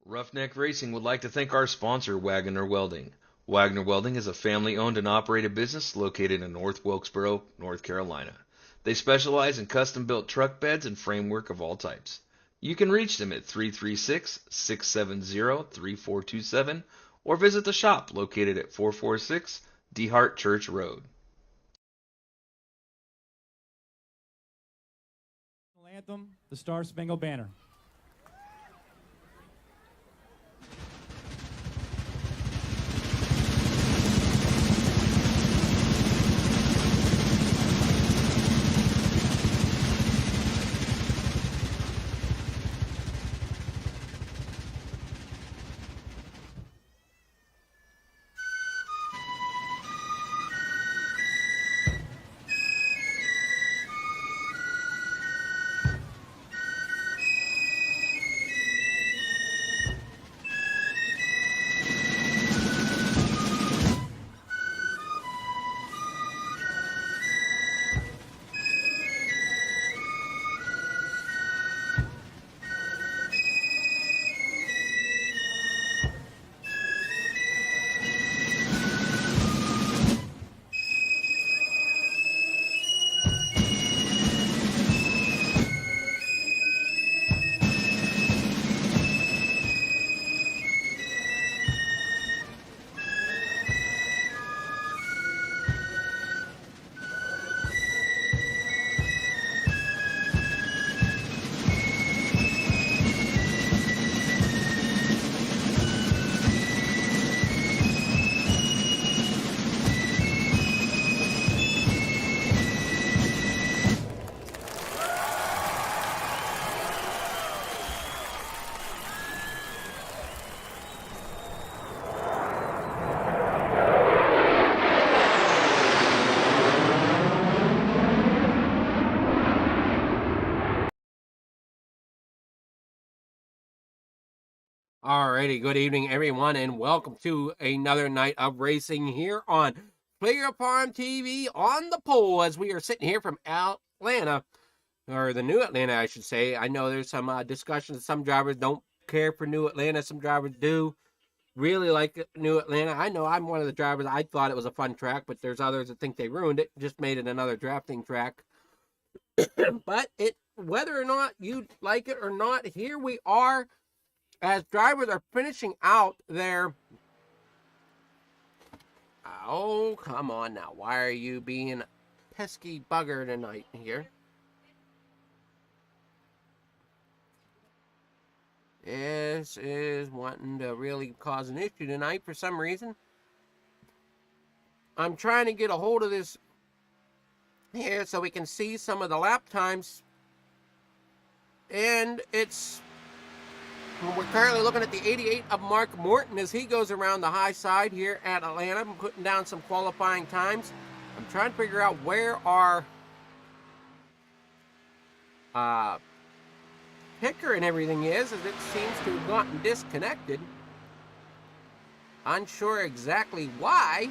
Roughneck Racing would like to thank our sponsor, Wagoner Welding. Wagoner Welding is a family owned and operated business located in North Wilkesboro, North Carolina. They specialize in custom built truck beds and framework of all types. You can reach them at 336-670-3427 or visit the shop located at 446 DeHart Church Road. Anthem, the Star Spangled Banner. Alrighty, good evening, everyone, and welcome to another night of racing here on Player Farm TV on the pole as we are sitting here from Atlanta, or the new Atlanta, I should say. I know there's some discussion that some drivers don't care for New Atlanta, some drivers do really like New Atlanta. I know I'm one of the drivers. I thought it was a fun track, but there's others that think they ruined it, just made it another drafting track. But whether or not you like it or not, here we are as drivers are finishing out their... Oh, come on now. Why are you being a pesky bugger tonight here? This is wanting to really cause an issue tonight for some reason. I'm trying to get a hold of this here so we can see some of the lap times. And it's... We're currently looking at the 88 of Mark Morton as he goes around the high side here at Atlanta. I'm putting down some qualifying times. I'm trying to figure out where our picker and everything is, as it seems to have gotten disconnected. Unsure exactly why,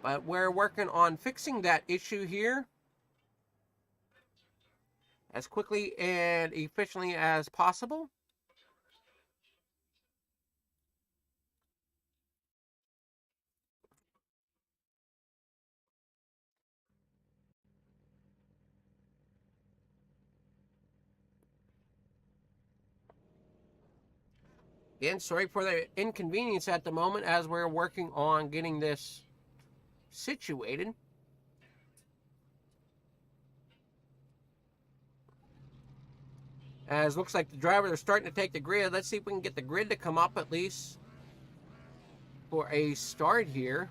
but we're working on fixing that issue here as quickly and efficiently as possible. Again, sorry for the inconvenience at the moment as we're working on getting this situated. As looks like the drivers are starting to take the grid. Let's see if we can get the grid to come up at least for a start here.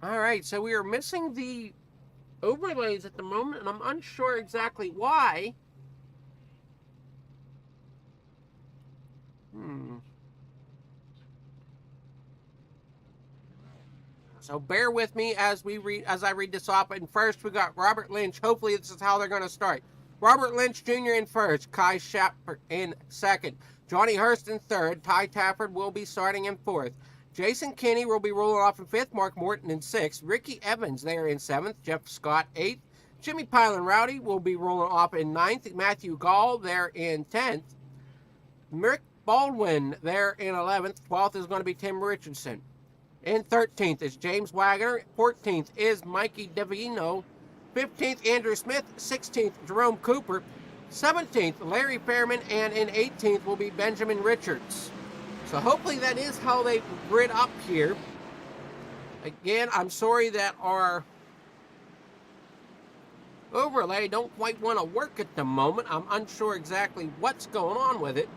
All right, so we are missing the overlays at the moment, and I'm unsure exactly why. So bear with me as I read this off. And first, we got Robert Lynch. Hopefully, this is how they're going to start. Robert Lynch Jr. in first. Kai Shapper in second. Johnny Hurst in third. Ty Tafford will be starting in fourth. Jason Kinney will be rolling off in 5th, Mark Morton in 6th, Ricky Evans there in 7th, Jeff Scott 8th, Jimmy Pilon Rowdy will be rolling off in 9th, Matthew Gall there in 10th, Mick Baldwin there in 11th, 12th is going to be Tim Richardson. In 13th is James Wagoner, 14th is Mikey Davino, 15th Andrew Smith, 16th Jerome Cooper, 17th Larry Fairman, and in 18th will be Benjamin Richards. So hopefully that is how they grid up here. Again, I'm sorry that our overlay don't quite want to work at the moment. I'm unsure exactly what's going on with it.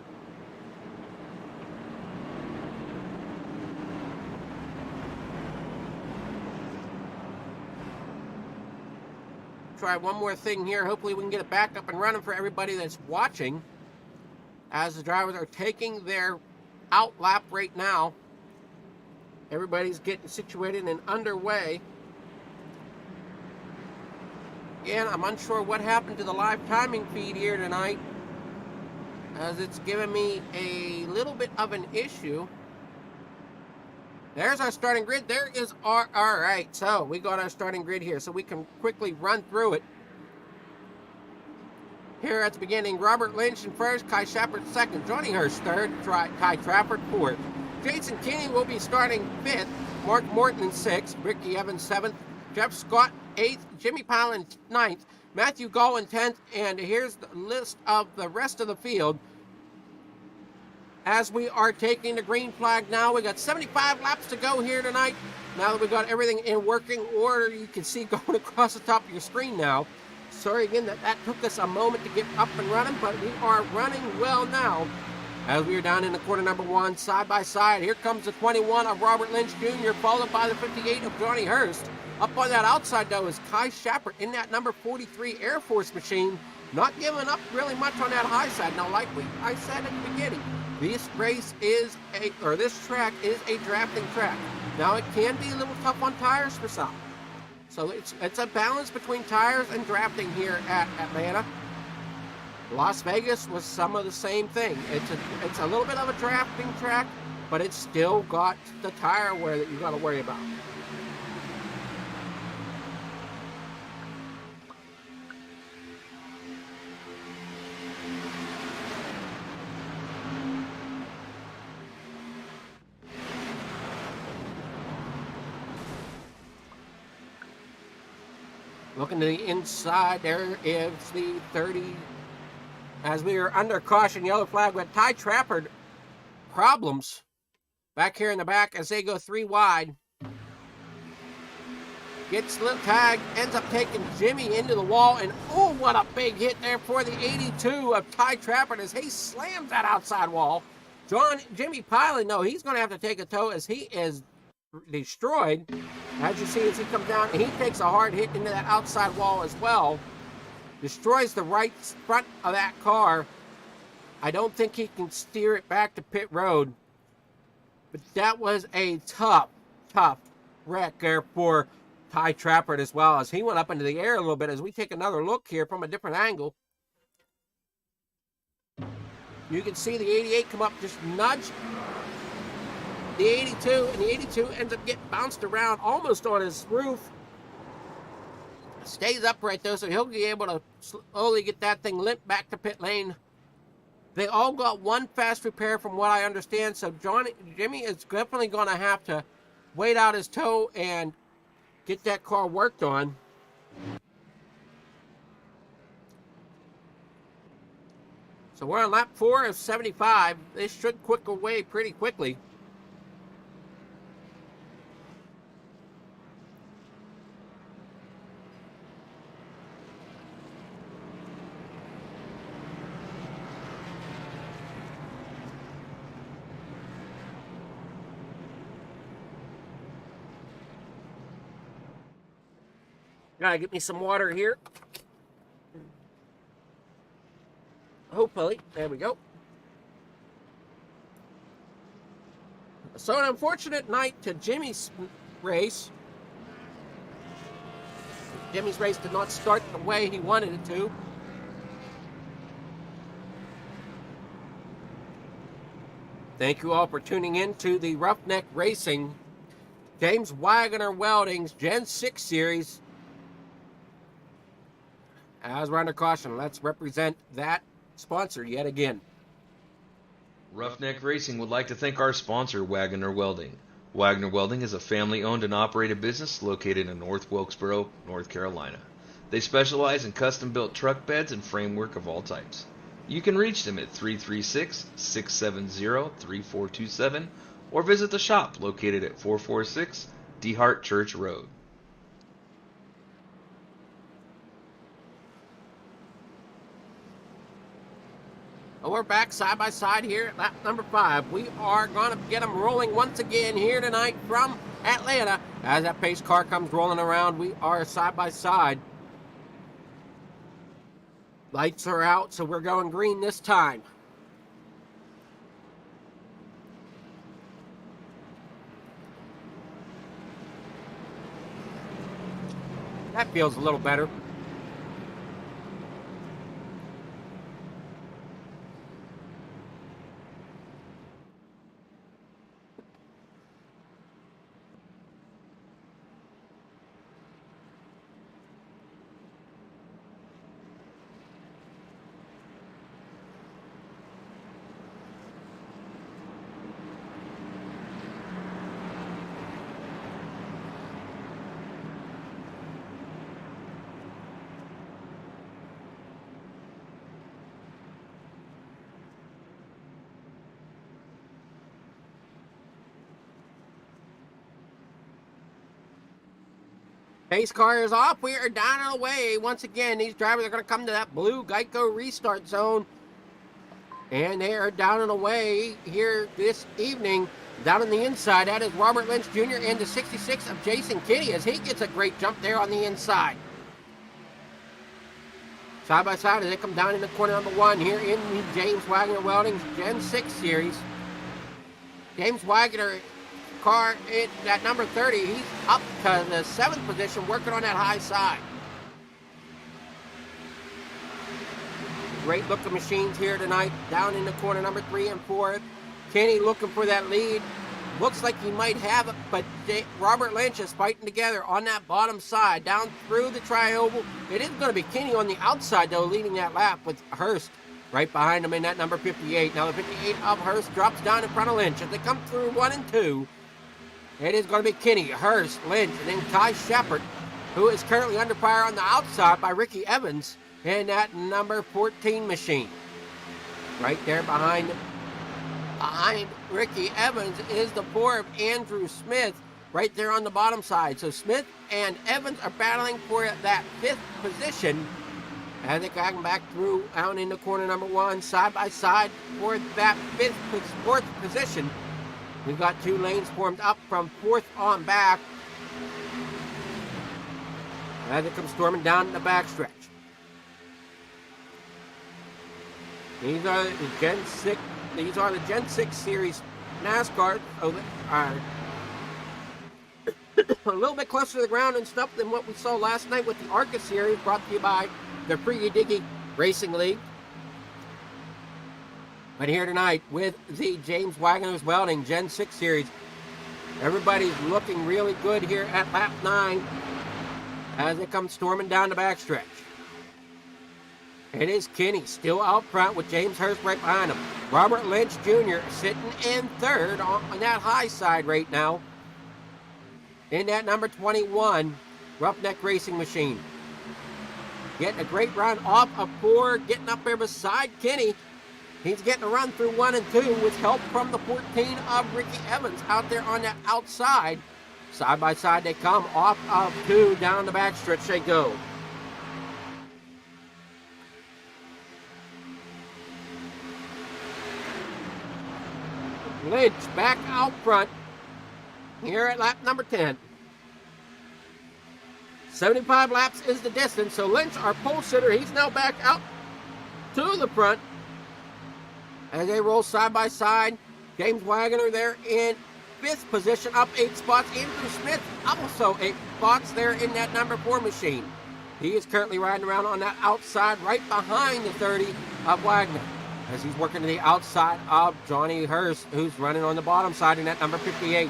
Try one more thing here. Hopefully we can get it back up and running for everybody that's watching as the drivers are taking their out lap right now. Everybody's getting situated and underway. Again, I'm unsure what happened to the live timing feed here tonight, as it's given me a little bit of an issue. There's our starting grid. There is our, all right, so we got our starting grid here, so we can quickly run through it. Here at the beginning, Robert Lynch in first, Kai Shepard second, Johnny Hurst third, Ty Trafford fourth. Jason Kinney will be starting 5th, Mark Morton in 6th, Ricky Evans 7th, Jeff Scott 8th, Jimmy Pilon 9th, Matthew Gall in 10th, and here's the list of the rest of the field. As we are taking the green flag now, we got 75 laps to go here tonight. Now that we got everything in working order, you can see going across the top of your screen now. Sorry again that took us a moment to get up and running, but we are running well now. As we are down in the corner number 1, side by side, here comes the 21 of Robert Lynch Jr., followed by the 58 of Johnny Hurst. Up on that outside, though, is Kai Shepard in that number 43 Air Force machine, not giving up really much on that high side. Now, like I said at the beginning, this this track is a drafting track. Now, it can be a little tough on tires for some. So it's a balance between tires and drafting here at Atlanta. Las Vegas was some of the same thing. It's a little bit of a drafting track, but it's still got the tire wear that you got to worry about. Looking to the inside, there is the 30. As we are under caution, yellow flag with Ty Trafford problems back here in the back as they go 3 wide. Gets the tag, ends up taking Jimmy into the wall, and oh, what a big hit there for the 82 of Ty Trafford as he slams that outside wall. Jimmy Pilon, no, he's going to have to take a tow as he is destroyed. As you see, as he comes down, he takes a hard hit into that outside wall as well. Destroys the right front of that car. I don't think he can steer it back to pit road. But that was a tough wreck there for Ty Trafford as well, as he went up into the air a little bit. As we take another look here from a different angle, you can see the 88 come up, just nudge the 82, and the 82 ends up getting bounced around almost on his roof. Stays upright though, so he'll be able to slowly get that thing limped back to pit lane. They all got one fast repair from what I understand, so Jimmy is definitely going to have to wait out his tow and get that car worked on. So we're on lap 4 of 75. This should quick away pretty quickly. Gotta get me some water here. Hopefully, there we go. So an unfortunate night to Jimmy's race. Jimmy's race did not start the way he wanted it to. Thank you all for tuning in to the Roughneck Racing James Wagoner Welding's Gen 6 Series. As we're under caution, let's represent that sponsor yet again. Roughneck Racing would like to thank our sponsor, Wagoner Welding. Wagoner Welding is a family-owned and operated business located in North Wilkesboro, North Carolina. They specialize in custom-built truck beds and framework of all types. You can reach them at 336-670-3427 or visit the shop located at 446 DeHart Church Road. Well, we're back side by side here at lap number 5. We are going to get them rolling once again here tonight from Atlanta. As that pace car comes rolling around, we are side by side. Lights are out, so we're going green this time. That feels a little better. Pace car is off. We are down and away. Once again, these drivers are going to come to that blue Geico restart zone. And they are down and away here this evening. Down on the inside, that is Robert Lynch Jr. and the 66 of Jason Kinney as he gets a great jump there on the inside. Side by side as they come down in the corner number 1 here in the James Wagoner Welding's Gen 6 Series. James Wagoner car at number 30, he's up to the 7th position working on that high side. Great looking machines here tonight down in the corner number 3 and 4. Kenny looking for that lead. Looks like he might have it, but Robert Lynch is fighting together on that bottom side down through the tri-oval. It is going to be Kenny on the outside though leading that lap with Hurst right behind him in that number 58. Now the 58 of Hurst drops down in front of Lynch as they come through 1 and 2. It is going to be Kenny, Hurst, Lynch, and then Kai Shepard, who is currently under fire on the outside by Ricky Evans in that number 14 machine. Right there behind Ricky Evans is the 4 of Andrew Smith, right there on the bottom side. So Smith and Evans are battling for that 5th position as they come back through out in the corner number 1, side by side for that 4th position. We've got 2 lanes formed up from 4th on back as it comes storming down the backstretch. These are the Gen 6. These are the Gen 6 Series NASCAR. So they are a little bit closer to the ground and stuff than what we saw last night with the ARCA Series, brought to you by the Free Diggy Racing League. But here tonight with the James Wagoner's Welding Gen 6 Series, everybody's looking really good here at lap 9 as they come storming down the backstretch. It is Kenny still out front with James Hurst right behind him. Robert Lynch Jr. sitting in 3rd on that high side right now in that number 21 Roughneck Racing machine. Getting a great run off of 4, getting up there beside Kenny. He's getting a run through 1 and 2 with help from the 14 of Ricky Evans out there on that outside. Side by side they come, off of 2, down the backstretch they go. Lynch back out front here at lap number 10. 75 laps is the distance, so Lynch, our pole sitter, he's now back out to the front as they roll side by side. James Wagoner there in 5th position, up 8 spots. Andrew Smith also 8 spots there in that number 4 machine. He is currently riding around on that outside right behind the 30 of Wagner. as he's working to the outside of Johnny Hurst, who's running on the bottom side in that number 58.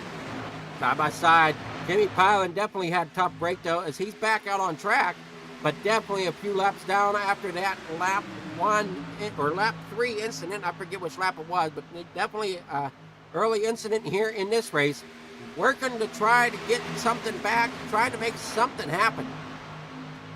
Side by side, Jimmy Pilon definitely had a tough break, though, as he's back out on track, but definitely a few laps down after that lap 1 or lap 3 incident. I forget which lap it was, but definitely early incident here in this race. Working to try to get something back, trying to make something happen.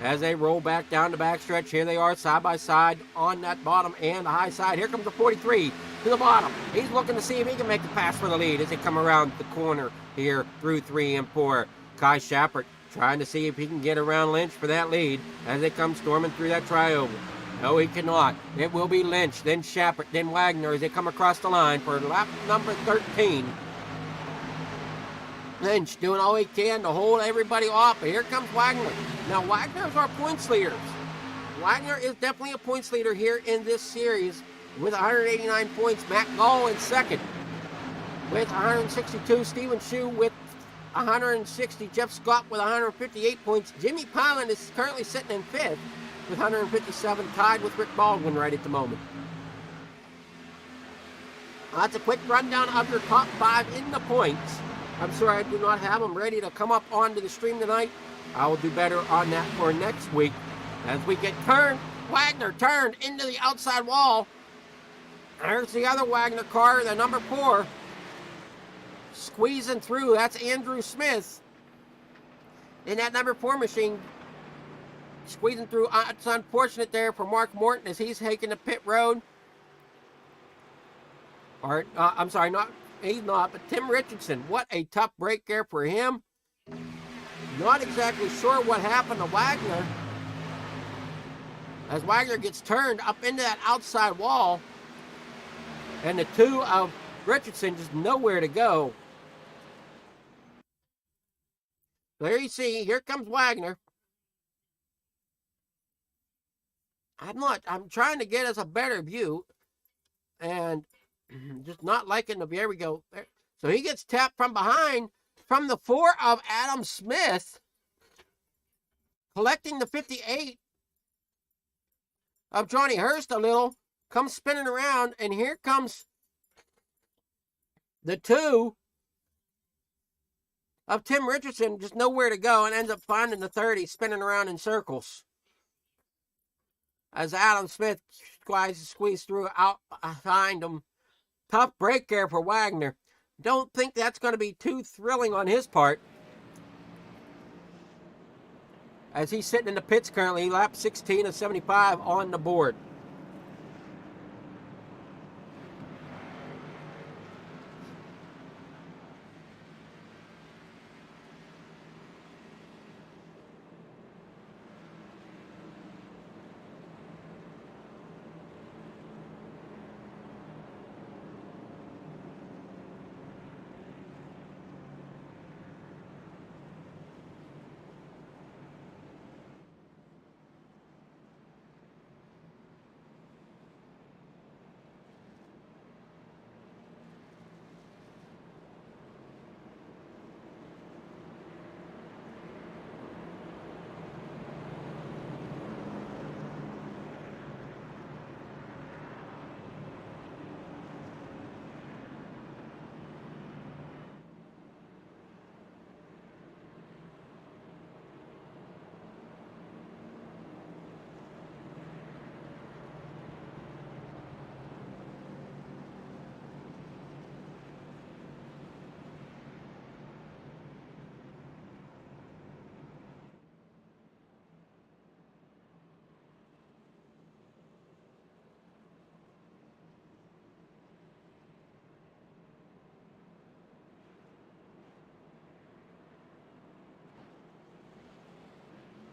As they roll back down the backstretch, here they are side by side on that bottom and the high side. Here comes the 43 to the bottom. He's looking to see if he can make the pass for the lead as they come around the corner here through 3 and 4. Kai Shappert trying to see if he can get around Lynch for that lead as they come storming through that trioval. No, he cannot. It will be Lynch, then Shappert, then Wagoner as they come across the line for lap number 13. Lynch doing all he can to hold everybody off, but here comes Wagoner. Now, Wagner's our points leaders. Wagoner is definitely a points leader here in this series with 189 points. Matt Gall in second with 162. Stephen Shue with 160. Jeff Scott with 158 points. Jimmy Pilon is currently sitting in fifth with 157, tied with Rick Baldwin right at the moment. That's a quick rundown of your top 5 in the points. I'm sorry I do not have them ready to come up onto the stream tonight. I will do better on that for next week. As we get turned, Wagoner turned into the outside wall. There's the other Wagoner car, the number 4. Squeezing through, that's Andrew Smith. In that number 4 machine, squeezing through. It's unfortunate there for Mark Morton as he's taking the pit road. Or, I'm sorry, he's not, but Tim Richardson. What a tough break there for him. Not exactly sure what happened to Wagoner. As Wagoner gets turned up into that outside wall. And the 2 of Richardson just nowhere to go. There you see, here comes Wagoner. I'm trying to get us a better view. And just not liking the, there we go. So he gets tapped from behind from the 4 of Adam Smith, collecting the 58 of Johnny Hurst a little, comes spinning around, and here comes the 2 of Tim Richardson, just nowhere to go, and ends up finding the 30, spinning around in circles. As Adam Smith squeezed through out behind him. Tough break there for Wagoner. Don't think that's going to be too thrilling on his part. As he's sitting in the pits currently, lap 16 of 75 on the board.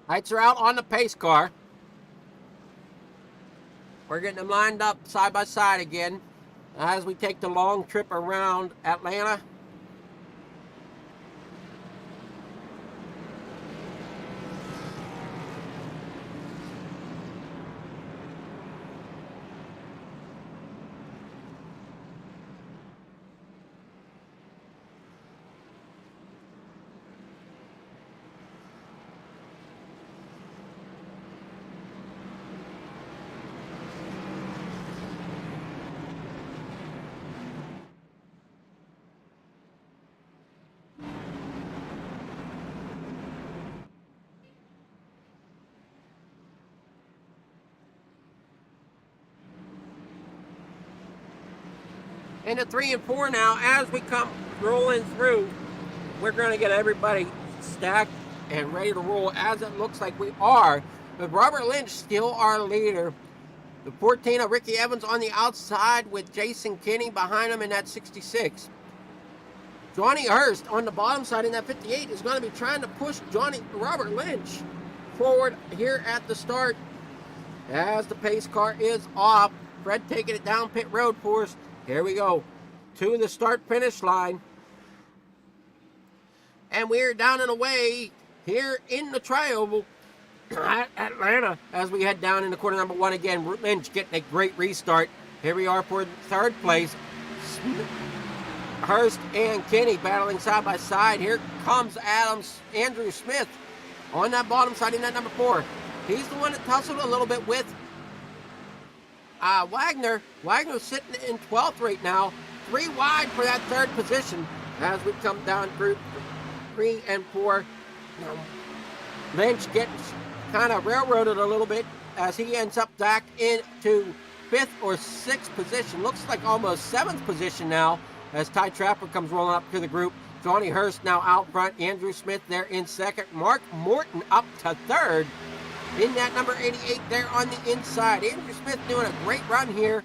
Lights are out on the pace car. We're getting them lined up side by side again as we take the long trip around Atlanta. And the 3 and 4 now, as we come rolling through, we're going to get everybody stacked and ready to roll, as it looks like we are. But Robert Lynch still our leader. The 14 of Ricky Evans on the outside with Jason Kinney behind him in that 66. Johnny Hurst on the bottom side in that 58 is going to be trying to push Robert Lynch forward here at the start as the pace car is off. Fred taking it down pit road for us. Here we go to the start finish line. And we're down and away here in the tri-oval at Atlanta as we head down into quarter number 1 again. Lynch getting a great restart. Here we are for third place. Hurst and Kinney battling side by side. Here comes Andrew Smith on that bottom side in that number 4. He's the one that tussled a little bit with Wagner. Wagner's sitting in 12th right now. 3 wide for that third position as we come down through 3 and 4. Lynch getting kind of railroaded a little bit as he ends up back into 5th or 6th position. Looks like almost 7th position now as Ty Trapper comes rolling up to the group. Johnny Hurst now out front. Andrew Smith there in 2nd. Mark Morton up to 3rd. In that number 88 there on the inside. Andrew Smith doing a great run here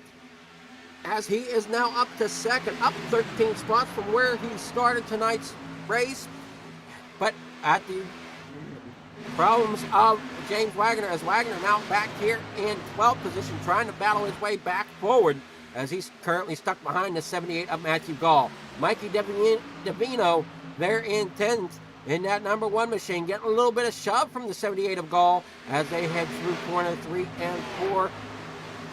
as he is now up to 2nd, up 13 spots from where he started tonight's race. But at the problems of James Wagoner, as Wagoner now back here in 12th position, trying to battle his way back forward as he's currently stuck behind the 78 of Matthew Gall. Mikey Davino there in 10th. In that number 1 machine, getting a little bit of shove from the 78 of Gall as they head through corner 3 and 4,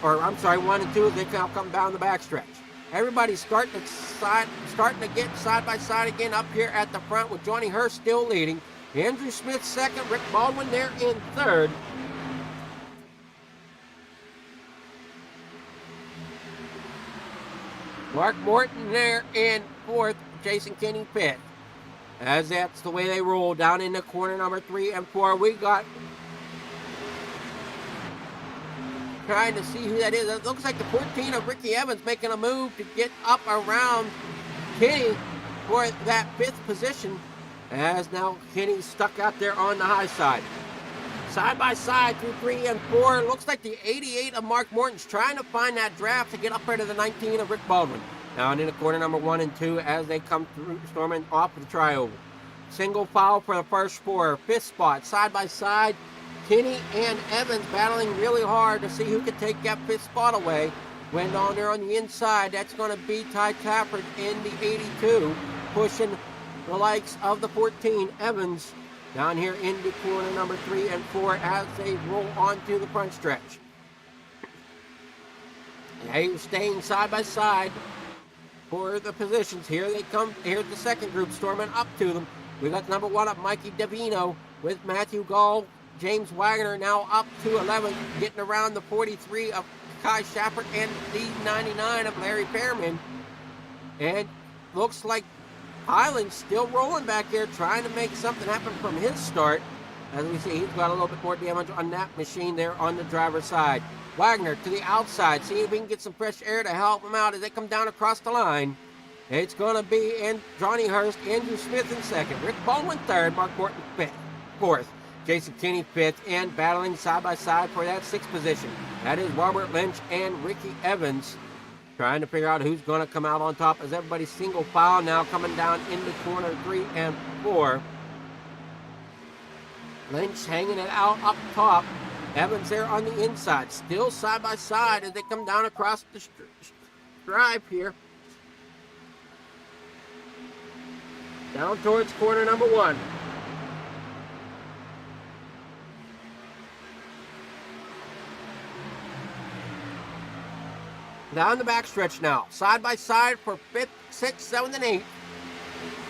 or I'm sorry, 1 and 2 as they now come down the backstretch. Everybody's starting to get side by side again up here at the front with Johnny Hurst still leading. Andrew Smith 2nd, Rick Baldwin there in 3rd. Mark Morton there in 4th, Jason Kinney 5th. As that's the way they roll down into corner number 3 and 4. We got trying to see who that is. It looks like the 14 of Ricky Evans making a move to get up around Kinney for that 5th position. As now Kinney's stuck out there on the high side. Side by side through 3 and 4. Looks like the 88 of Mark Morton's trying to find that draft to get up there to the 19 of Rick Baldwin. Now into corner number 1 and 2 as they come through, storming off of the tri-oval. Single foul for the first 4. 5th spot, side by side. Kinney and Evans battling really hard to see who can take that 5th spot away. When down there on the inside, that's going to be Ty Tafford in the 82, pushing the likes of the 14, Evans, down here into corner number 3 and 4 as they roll onto the front stretch. They're staying side by side for the positions. Here they come. Here's the second group storming up to them. We got number 1 up, Mikey Davino, with Matthew Gall. James Wagoner now up to 11th, getting around the 43 of Kai Shappert and the 99 of Larry Fairman. And looks like Highland's still rolling back there, trying to make something happen from his start. As we see, he's got a little bit more damage on that machine there on the driver's side. Wagner to the outside, see if we can get some fresh air to help him out as they come down across the line. It's going to be Johnny Hurst, Andrew Smith in 2nd, Rick Baldwin 3rd, Mark Morton 4th, Jason Kinney 5th, and battling side by side for that 6th position. That is Robert Lynch and Ricky Evans, trying to figure out who's going to come out on top as everybody's single file now coming down into corner 3 and 4. Lynch hanging it out up top. Evans there on the inside, still side by side as they come down across the drive here. Down towards corner number 1. Down the backstretch now, side by side for 5th, 6th, 7th, and 8th.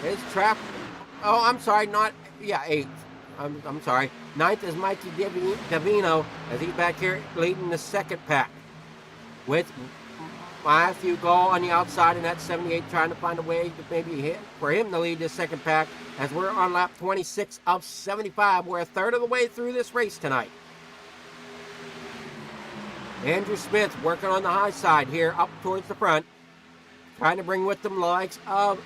His trap. Oh, I'm sorry, 8th. I'm sorry. 9th is Mikey Davino as he's back here leading the 2nd pack with Matthew Gall on the outside in that 78 trying to find a way to maybe hit for him to lead the 2nd pack as we're on lap 26 of 75. We're a third of the way through this race tonight. Andrew Smith working on the high side here up towards the front. trying to bring with them likes of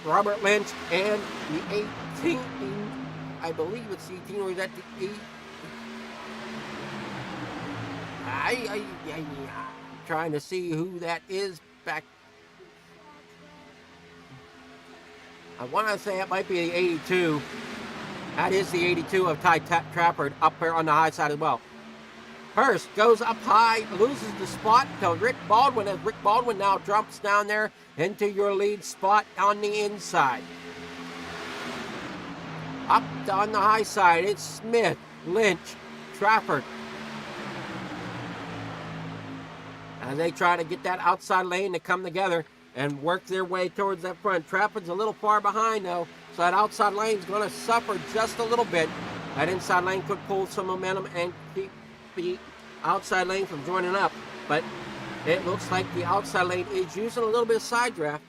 Robert Lynch and the 18, I believe it's the 18, or is that the 8? Trying to see who that is back. I want to say it might be the 82. That is the 82 of Ty Trafford up there on the high side as well. Hurst goes up high, loses the spot to Rick Baldwin, as Rick Baldwin now jumps down there into your lead spot on the inside. Up on the high side, it's Smith, Lynch, Trafford. As they try to get that outside lane to come together and work their way towards that front. Trafford's a little far behind, though, so that outside lane's going to suffer just a little bit. That inside lane could pull some momentum and keep the outside lane from joining up, but it looks like the outside lane is using a little bit of side draft.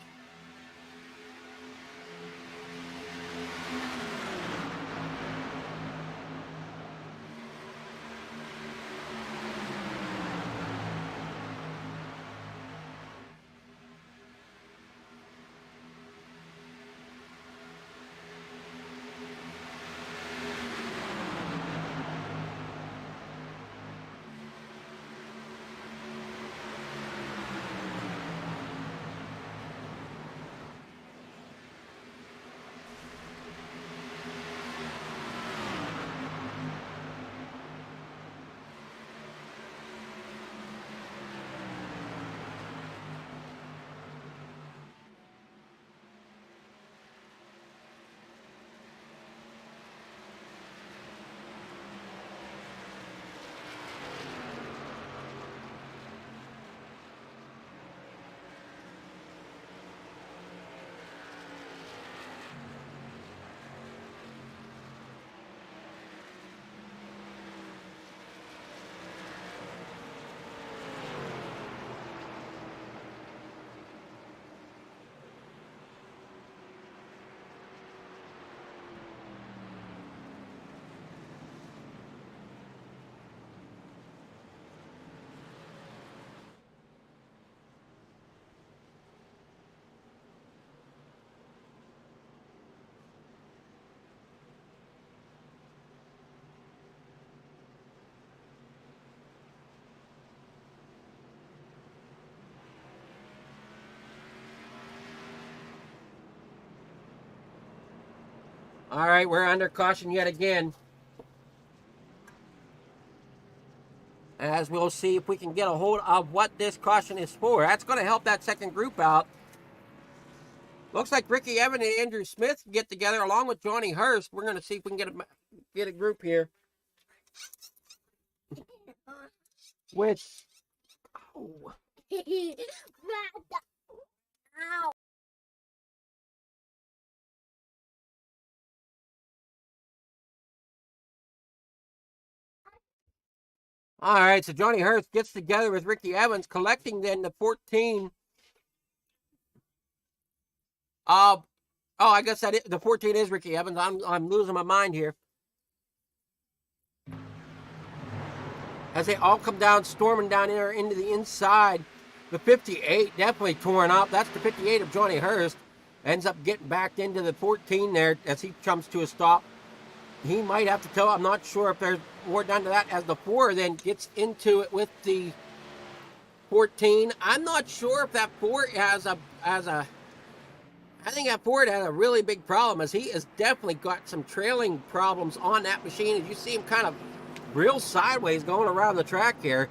All right, we're under caution yet again. As we'll see if we can get a hold of what this caution is for. That's going to help that second group out. Looks like Ricky Evans and Andrew Smith get together along with Johnny Hurst. We're going to see if we can get a group here. With... Oh. All right, so Johnny Hurst gets together with Ricky Evans, collecting then the 14. I guess the 14 is Ricky Evans. I'm losing my mind here. As they all come down, storming down there into the inside. The 58 definitely torn up. That's the 58 of Johnny Hurst. Ends up getting back into the 14 there as he comes to a stop. He might have to tow. I'm not sure if there's more done to that, as the 4 then gets into it with the 14. I'm not sure if that 4 I think that Ford has a really big problem, as he has definitely got some trailing problems on that machine. As you see him kind of real sideways going around the track here.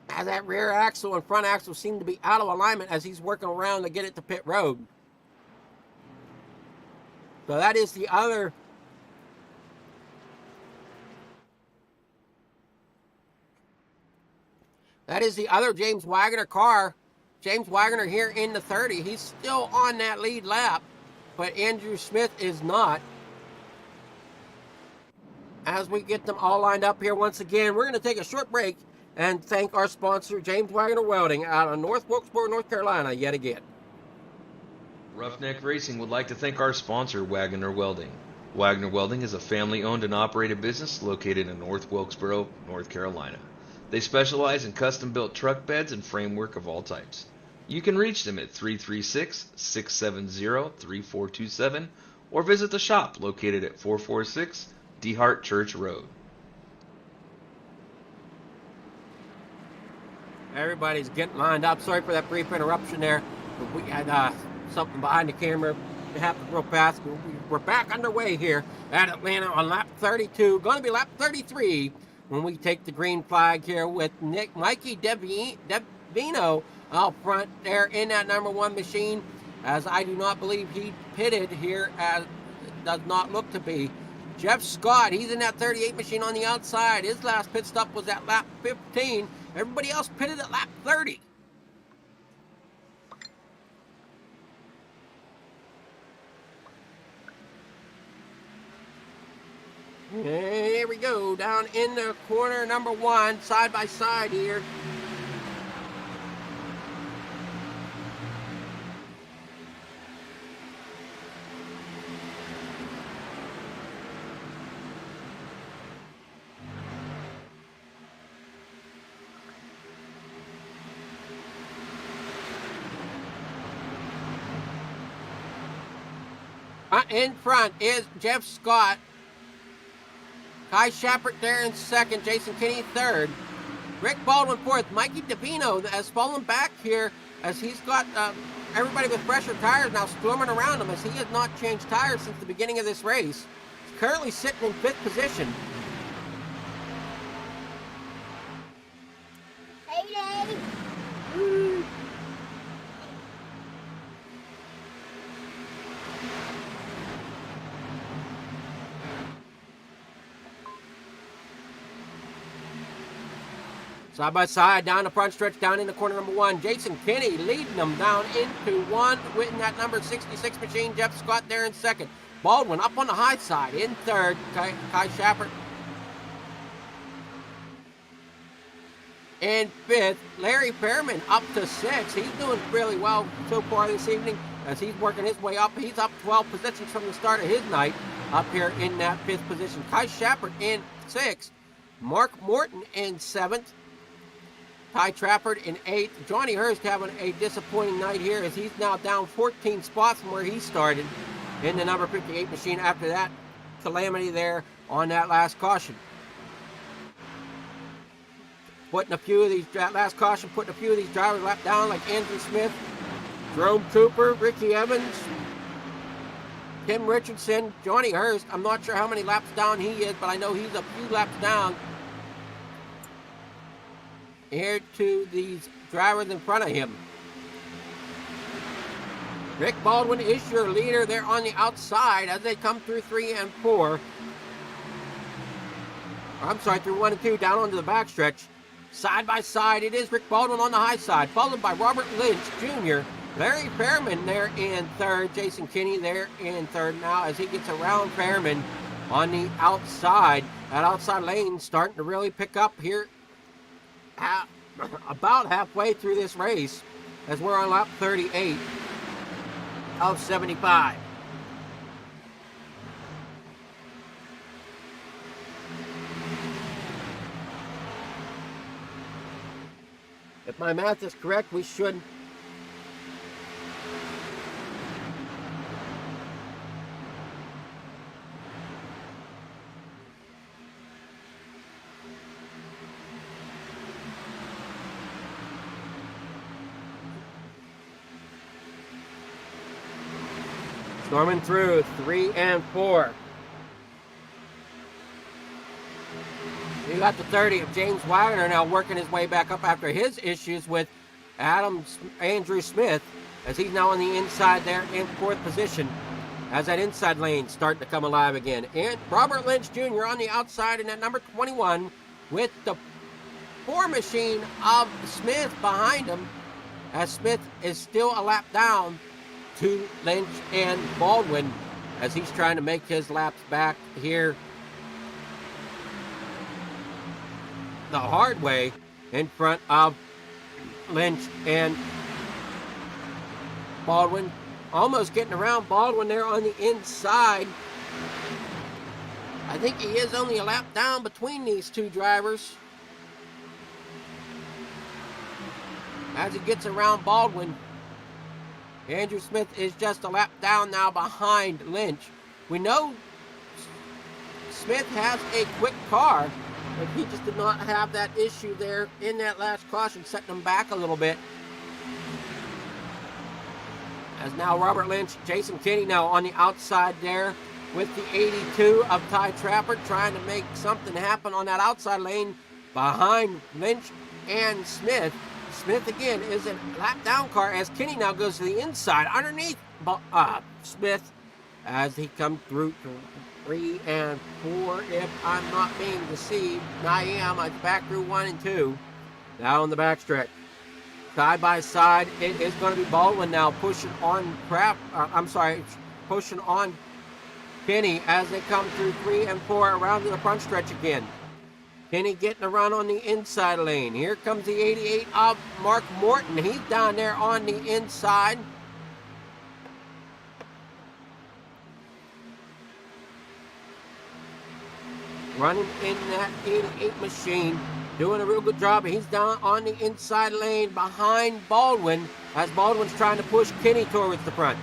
As that rear axle and front axle seem to be out of alignment as he's working around to get it to pit road. So that is the other... That is the other James Wagoner car. James Wagoner here in the 30. He's still on that lead lap, but Andrew Smith is not. As we get them all lined up here once again, we're going to take a short break and thank our sponsor, James Wagoner Welding, out of North Wilkesboro, North Carolina, yet again. Roughneck Racing would like to thank our sponsor, Wagoner Welding. Wagoner Welding is a family-owned and operated business located in North Wilkesboro, North Carolina. They specialize in custom-built truck beds and framework of all types. You can reach them at 336-670-3427 or visit the shop located at 446 DeHart Church Road. Everybody's getting lined up. Sorry for that brief interruption there. But we had something behind the camera. It happened real fast. We're back underway here at Atlanta on lap 32. Going to be lap 33 when we take the green flag here with Mikey Devino out front there in that number 1 machine, as I do not believe he pitted here, as it does not look to be. Jeff Scott, he's in that 38 machine on the outside. His last pit stop was at lap 15. Everybody else pitted at lap 30. Here we go, down in the corner number 1, side by side here. In front is Jeff Scott. Kai Shepard there in second. Jason Kinney third. Rick Baldwin fourth. Mikey DeVino has fallen back here as he's got everybody with fresher tires now storming around him, as he has not changed tires since the beginning of this race. He's currently sitting in 5th position. Hey, Daddy. Side by side, down the front stretch, down in the corner number 1. Jason Kinney leading them down into 1 with that number 66 machine. Jeff Scott there in second. Baldwin up on the high side in third. Kai Shepard in 5th. Larry Fairman up to 6th. He's doing really well so far this evening as he's working his way up. He's up 12 positions from the start of his night up here in that 5th position. Kai Shepard in 6th. Mark Morton in 7th. Ty Trafford in 8th. Johnny Hurst having a disappointing night here as he's now down 14 spots from where he started in the number 58 machine after that calamity there on that last caution. That last caution putting a few of these drivers lap down, like Andrew Smith, Jerome Cooper, Ricky Evans, Tim Richardson, Johnny Hurst. I'm not sure how many laps down he is, but I know he's a few laps down here to these drivers in front of him. Rick Baldwin is your leader there on the outside as they come through 3 and 4. I'm sorry, through 1 and 2, down onto the backstretch. Side by side, it is Rick Baldwin on the high side, followed by Robert Lynch Jr., Larry Fairman there in 3rd, Jason Kinney there in 3rd now as he gets around Fairman on the outside. That outside lane starting to really pick up here about halfway through this race as we're on lap 38 of 75. If my math is correct, we should storming through 3 and 4. You got the 30 of James Wagoner now working his way back up after his issues with Andrew Smith, as he's now on the inside there in 4th position as that inside lane starting to come alive again. And Robert Lynch Jr. on the outside in that number 21 with the 4 machine of Smith behind him, as Smith is still a lap down to Lynch and Baldwin as he's trying to make his laps back here the hard way in front of Lynch and Baldwin. Almost getting around Baldwin there on the inside. I think he is only a lap down between these two drivers. as he gets around Baldwin. Andrew Smith is just a lap down now behind Lynch. We know Smith has a quick car, but he just did not have that issue there in that last caution, setting him back a little bit. As now Robert Lynch, Jason Kinney now on the outside there with the 82 of Ty Trapper, trying to make something happen on that outside lane behind Lynch and Smith. Smith again is a lap down car as Kinney now goes to the inside underneath Smith as he comes through 3 and 4. If I'm not being deceived, I am. It's back through 1 and 2. Now on the backstretch. Side by side, it is going to be Baldwin now pushing on pushing on Kinney as they come through 3 and 4 around to the front stretch again. Kinney getting a run on the inside lane. Here comes the 88 of Mark Morton. He's down there on the inside. Running in that 88 machine. Doing a real good job. He's down on the inside lane behind Baldwin as Baldwin's trying to push Kinney towards the front.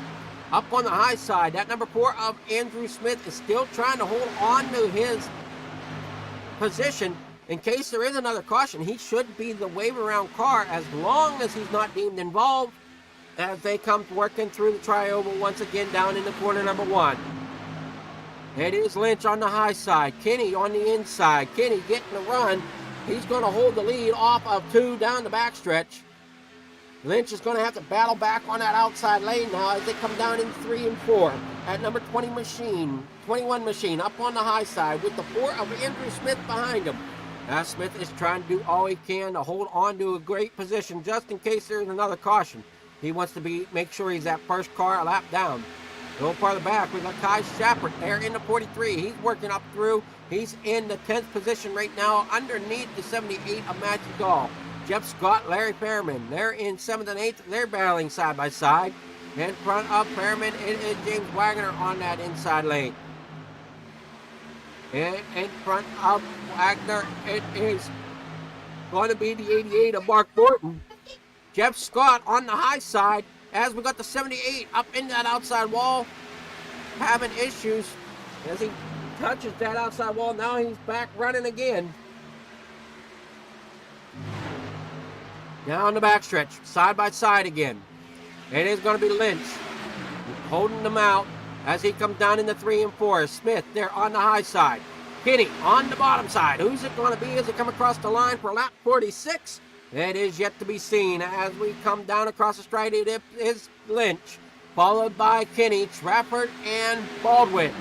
Up on the high side, that number 4 of Andrew Smith is still trying to hold on to his position. In case there is another caution, he should be the wave around car as long as he's not deemed involved as they come working through the trioval once again down in the corner number 1. It is Lynch on the high side, Kinney on the inside. Kinney getting a run. He's going to hold the lead off of 2 down the backstretch. Lynch is going to have to battle back on that outside lane now as they come down in 3 and 4. At number 21 machine up on the high side with the 4 of Andrew Smith behind him. As Smith is trying to do all he can to hold on to a great position just in case there's another caution. He wants to make sure he's that first car a lap down. A little farther back, we've got Kai Shepard there in the 43. He's working up through. He's in the 10th position right now underneath the 78 of Matthew Gall. Jeff Scott, Larry Fairman, they're in 7th and 8th. They're battling side by side. In front of Fairman, it is James Wagoner on that inside lane. And in front of Wagner, it is going to be the 88 of Mark Morton. Jeff Scott on the high side as we got the 78 up in that outside wall, having issues as he touches that outside wall. Now he's back running again. Now on the backstretch, side by side again. It is going to be Lynch holding them out as he comes down in the 3 and 4. Smith there on the high side. Kinney on the bottom side. Who's it going to be as they come across the line for lap 46? It is yet to be seen as we come down across the stride. It is Lynch, followed by Kinney, Trafford, and Baldwin.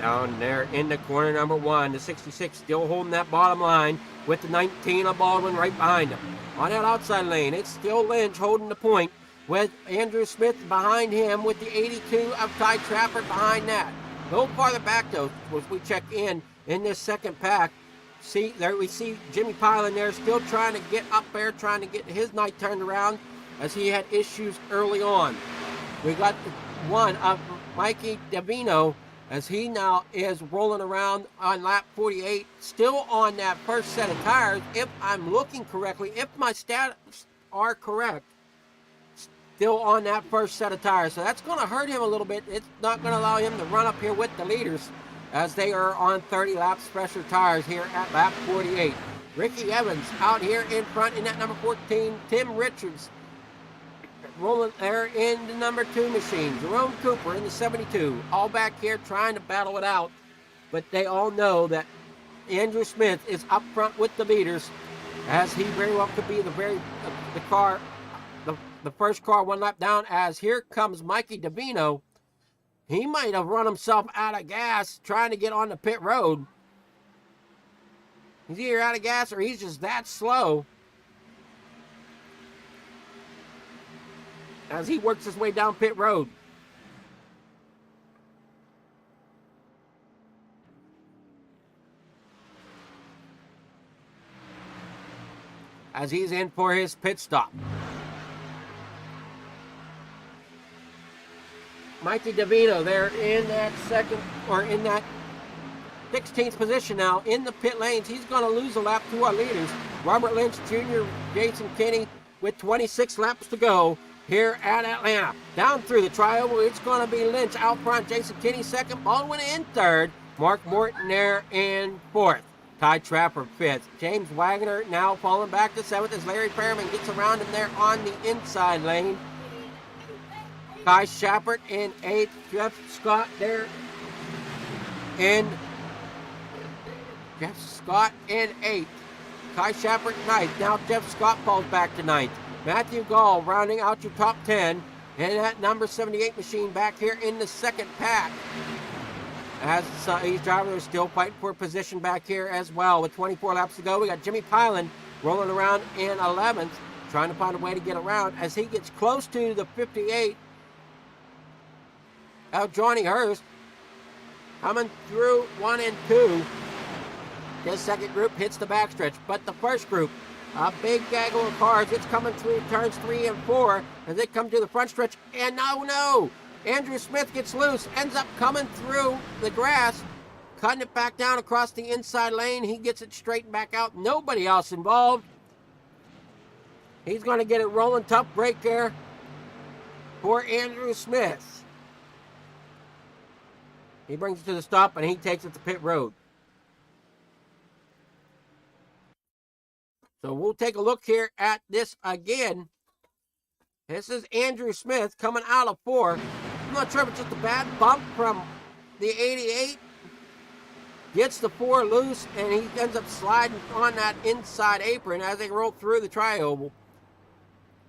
Down there in the corner number 1, the 66 still holding that bottom line with the 19 of Baldwin right behind him. On that outside lane, it's still Lynch holding the point with Andrew Smith behind him with the 82 of Ty Trafford behind that. A little farther back though, as we check in this second pack, there we see Jimmy Pilon there still trying to get up there, trying to get his night turned around as he had issues early on. We got the 1 of Mikey Davino as he now is rolling around on lap 48, still on that first set of tires, if I'm looking correctly, if my stats are correct, still on that first set of tires. So that's going to hurt him a little bit. It's not going to allow him to run up here with the leaders as they are on 30 lap special tires here at lap 48. Ricky Evans out here in front in that number 14. Tim Richards rolling there in the number 2 machine. Jerome Cooper in the 72. All back here trying to battle it out. But they all know that Andrew Smith is up front with the leaders as he very well could be the first car 1 lap down as here comes Mikey Davino. He might have run himself out of gas trying to get on the pit road. He's either out of gas or he's just that slow as he works his way down pit road. As he's in for his pit stop. Mikey Davino there in that in that 16th position now in the pit lanes. He's going to lose a lap to our leaders. Robert Lynch Jr., Jason Kinney with 26 laps to go here at Atlanta. Down through the tri-oval, it's going to be Lynch out front. Jason Kinney second. Baldwin in third. Mark Morton there in fourth. Ty Trapper fifth. James Wagoner now falling back to seventh as Larry Perriman gets around him there on the inside lane. Kai Shepard in eighth. Jeff Scott there in eighth. Kai Shepard ninth. Now Jeff Scott falls back to ninth. Matthew Gall rounding out your top 10. And that number 78 machine back here in the second pack. As each driver is still fighting for position back here as well. With 24 laps to go, we got Jimmy Pilan rolling around in 11th, trying to find a way to get around as he gets close to the 58 of Johnny Hurst. Coming through 1 and 2. This second group hits the backstretch, but the first group, a big gaggle of cars, it's coming through turns 3 and 4 as they come to the front stretch. And no! Andrew Smith gets loose, ends up coming through the grass, cutting it back down across the inside lane. He gets it straightened back out. Nobody else involved. He's going to get it rolling. Tough break there for Andrew Smith. He brings it to the stop, and he takes it to pit road. So we'll take a look here at this again. This is Andrew Smith coming out of 4. I'm not sure if it's just a bad bump from the 88. Gets the 4 loose, and he ends up sliding on that inside apron as they roll through the tri-oval.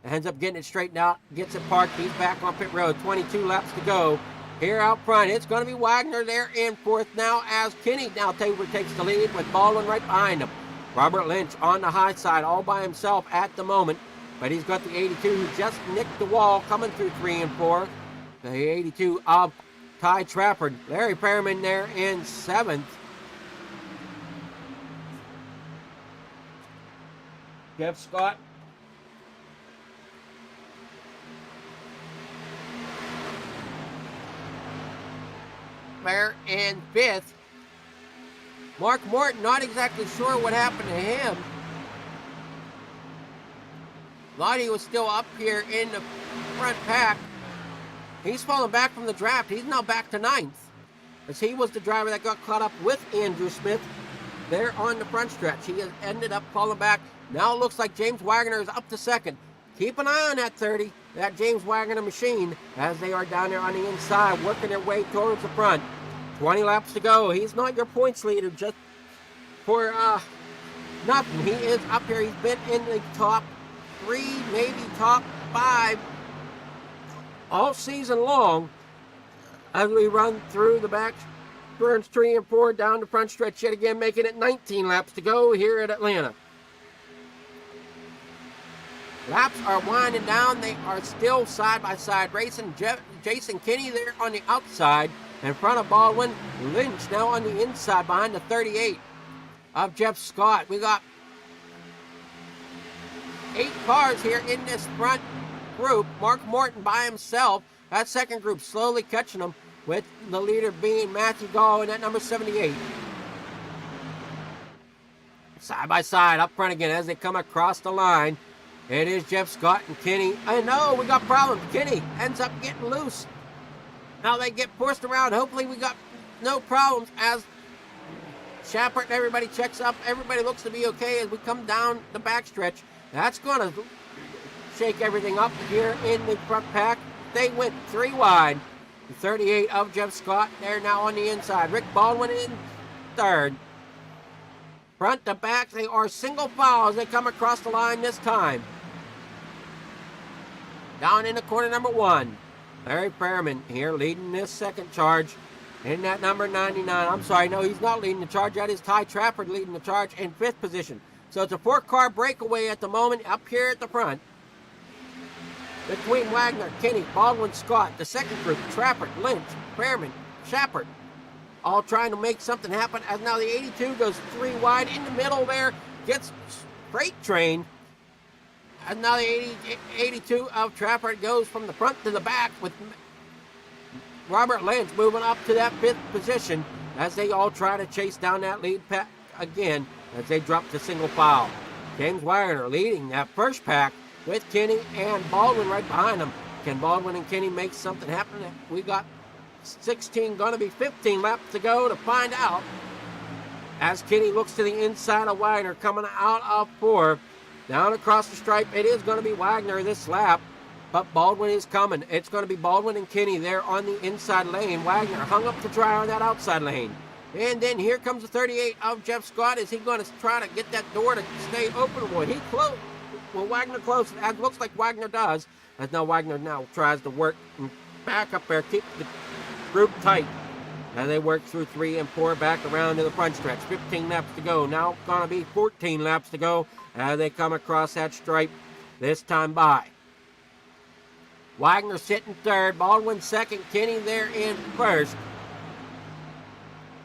Ends up getting it straightened out, gets it parked. He's back on pit road. 22 laps to go. Here out front, it's going to be Wagner there in 4th now as Kenny now Tabor takes the lead with Baldwin right behind him. Robert Lynch on the high side all by himself at the moment. But he's got the 82 who just nicked the wall coming through 3 and 4. The 82 of Ty Trafford. Larry Perriman there in 7th. Jeff Scott. There in 5th. Mark Morton, not exactly sure what happened to him. Thought he was still up here in the front pack. He's fallen back from the draft. He's now back to 9th. As he was the driver that got caught up with Andrew Smith there on the front stretch. He has ended up falling back. Now it looks like James Wagoner is up to 2nd. Keep an eye on that 30, that James Wagoner machine, as they are down there on the inside, working their way towards the front. 20 laps to go. He's not your points leader just for nothing. He is up here. He's been in the top 3, maybe top 5 all season long as we run through the back turns 3 and 4 down the front stretch yet again, making it 19 laps to go here at Atlanta. Laps are winding down. They are still side-by-side racing. Jason Kinney there on the outside in front of Baldwin. Lynch now on the inside behind the 38 of Jeff Scott. We got 8 cars here in this front group. Mark Morton by himself. That second group slowly catching them, with the leader being Matthew Gall in that number 78. Side by side up front again as they come across the line. It is Jeff Scott and Kenny. I know we got problems. Kenny ends up getting loose. Now they get forced around. Hopefully we got no problems as Shepard and everybody checks up. Everybody looks to be okay as we come down the backstretch. That's going to shake everything up here in the front pack. They went 3 wide. The 38 of Jeff Scott, they're now on the inside. Rick Baldwin in 3rd. Front to back, they are single file as they come across the line this time. Down in the corner number 1. Larry Perriman here leading this second charge in that number 99. I'm sorry, no, he's not leading the charge. That is Ty Trafford leading the charge in 5th position. So it's a 4-car breakaway at the moment up here at the front. Between Wagner, Kenny, Baldwin, Scott, the second group, Trafford, Lynch, Perriman, Shepard, all trying to make something happen as now the 82 goes 3 wide in the middle there, gets freight trained. And now the 82 of Trafford goes from the front to the back with Robert Lynch moving up to that 5th position as they all try to chase down that lead pack again as they drop to single file. James Wagner leading that first pack with Kenny and Baldwin right behind them. Can Baldwin and Kenny make something happen? We got 16, going to be 15 laps to go to find out. As Kenny looks to the inside of Wagoner, coming out of 4. Down across the stripe, it is going to be Wagoner this lap. But Baldwin is coming. It's going to be Baldwin and Kenny there on the inside lane. Wagoner hung up to dry on that outside lane. And then here comes the 38 of Jeff Scott. Is he going to try to get that door to stay open? Will Wagoner close? It looks like Wagoner does. As now Wagoner now tries to work back up there, keep the group tight. And they work through 3 and 4 back around to the front stretch. 15 laps to go. Now going to be 14 laps to go as they come across that stripe this time by. Wagoner sitting third, Baldwin second, Kenny there in first.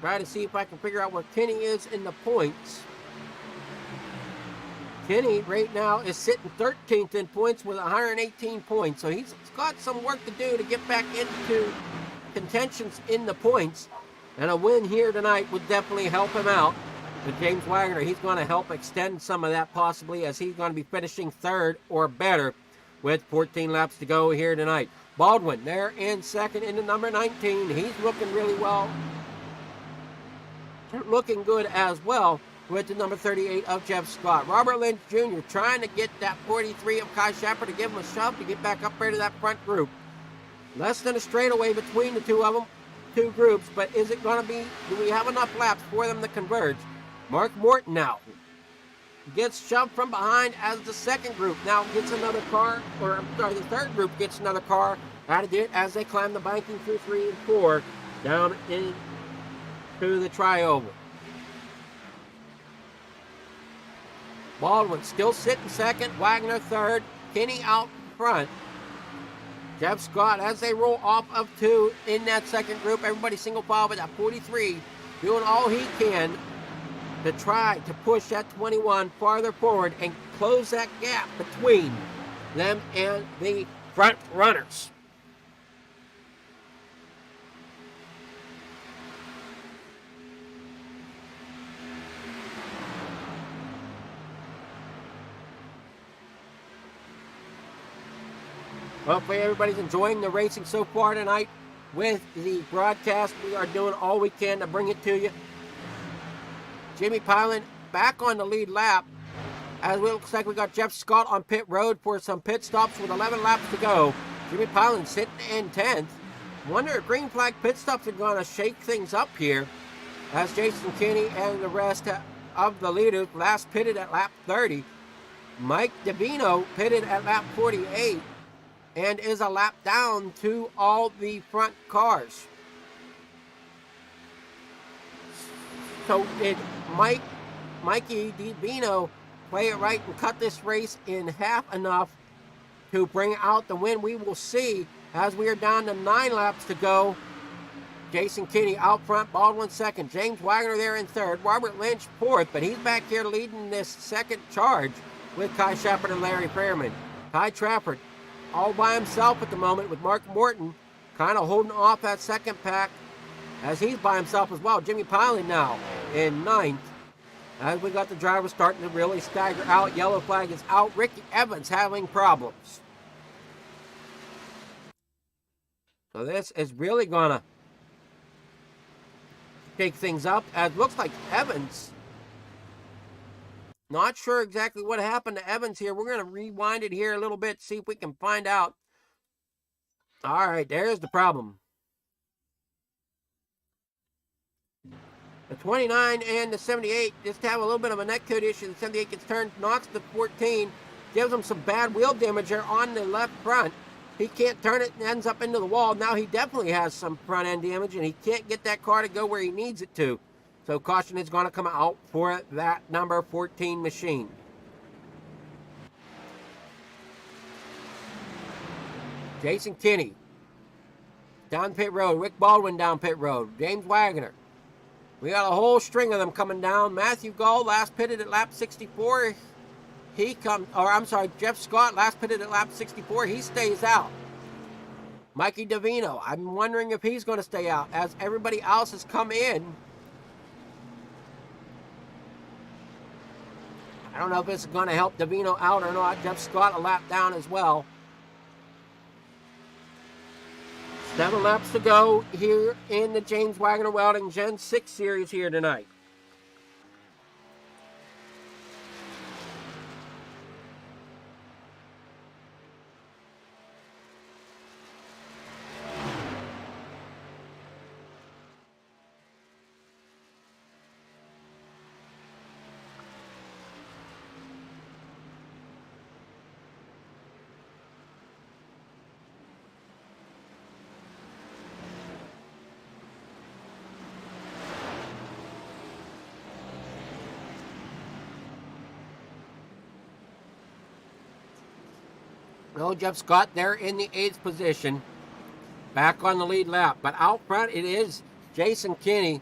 Try to see if I can figure out where Kenny is in the points. Kenny right now is sitting 13th in points with 118 points. So he's got some work to do to get back into contentions in the points. And a win here tonight would definitely help him out. But James Wagoner, he's going to help extend some of that possibly, as he's going to be finishing third or better with 14 laps to go here tonight. Baldwin there in second into number 19. He's looking really well. Looking good as well with the number 38 of Jeff Scott. Robert Lynch Jr. trying to get that 43 of Kai Shepard to give him a shove to get back up there to that front group. Less than a straightaway between the two of them, two groups, but is it going to be, do we have enough laps for them to converge? Mark Morton now gets shoved from behind as the second group now gets another car, or I'm sorry, the third group gets another car out of it as they climb the banking through 3 and 4 down into the tri-oval. Baldwin still sitting second, Wagoner third, Kenny out front. Jeff Scott, as they roll off of 2 in that second group, everybody single file with that 43, doing all he can to try to push that 21 farther forward and close that gap between them and the front runners. Hopefully everybody's enjoying the racing so far tonight with the broadcast. We are doing all we can to bring it to you. Jimmy Pilen back on the lead lap, as it looks like we got Jeff Scott on pit road for some pit stops with 11 laps to go. Jimmy Pilen sitting in 10th. Wonder if green flag pit stops are going to shake things up here, as Jason Kinney and the rest of the leaders last pitted at lap 30. Mike Davino pitted at lap 48 and is a lap down to all the front cars. So did Mikey Davino play it right and cut this race in half enough to bring out the win? We will see as we are down to 9 laps to go. Jason Kinney out front, Baldwin second, James Wagoner there in third, Robert Lynch fourth, but he's back here leading this second charge with Kai Shepard and Larry Fairman. Ty Trafford all by himself at the moment with Mark Morton kind of holding off that second pack as he's by himself as well. Jimmy Pilen now in 9th. As we got the drivers starting to really stagger out. Yellow flag is out. Ricky Evans having problems. So this is really going to take things up. As it looks like Evans, not sure exactly what happened to Evans here. We're going to rewind it here a little bit, see if we can find out. All right, there's the problem. The 29 and the 78 just have a little bit of a netcode issue. The 78 gets turned, knocks the 14, gives him some bad wheel damage there on the left front. He can't turn it and ends up into the wall. Now he definitely has some front end damage and he can't get that car to go where he needs it to. So caution is going to come out for that number 14 machine. Jason Kinney down pit road. Rick Baldwin down pit road. James Wagoner. We got a whole string of them coming down. Matthew Gall last pitted at lap 64. Jeff Scott last pitted at lap 64. He stays out. Mikey Davino, I'm wondering if he's going to stay out as everybody else has come in. I don't know if it's going to help Davino out or not. Jeff Scott a lap down as well. 7 laps to go here in the James Wagoner Welding Gen 6 Series here tonight. No, Jeff Scott there in the 8th position. Back on the lead lap. But out front it is Jason Kinney.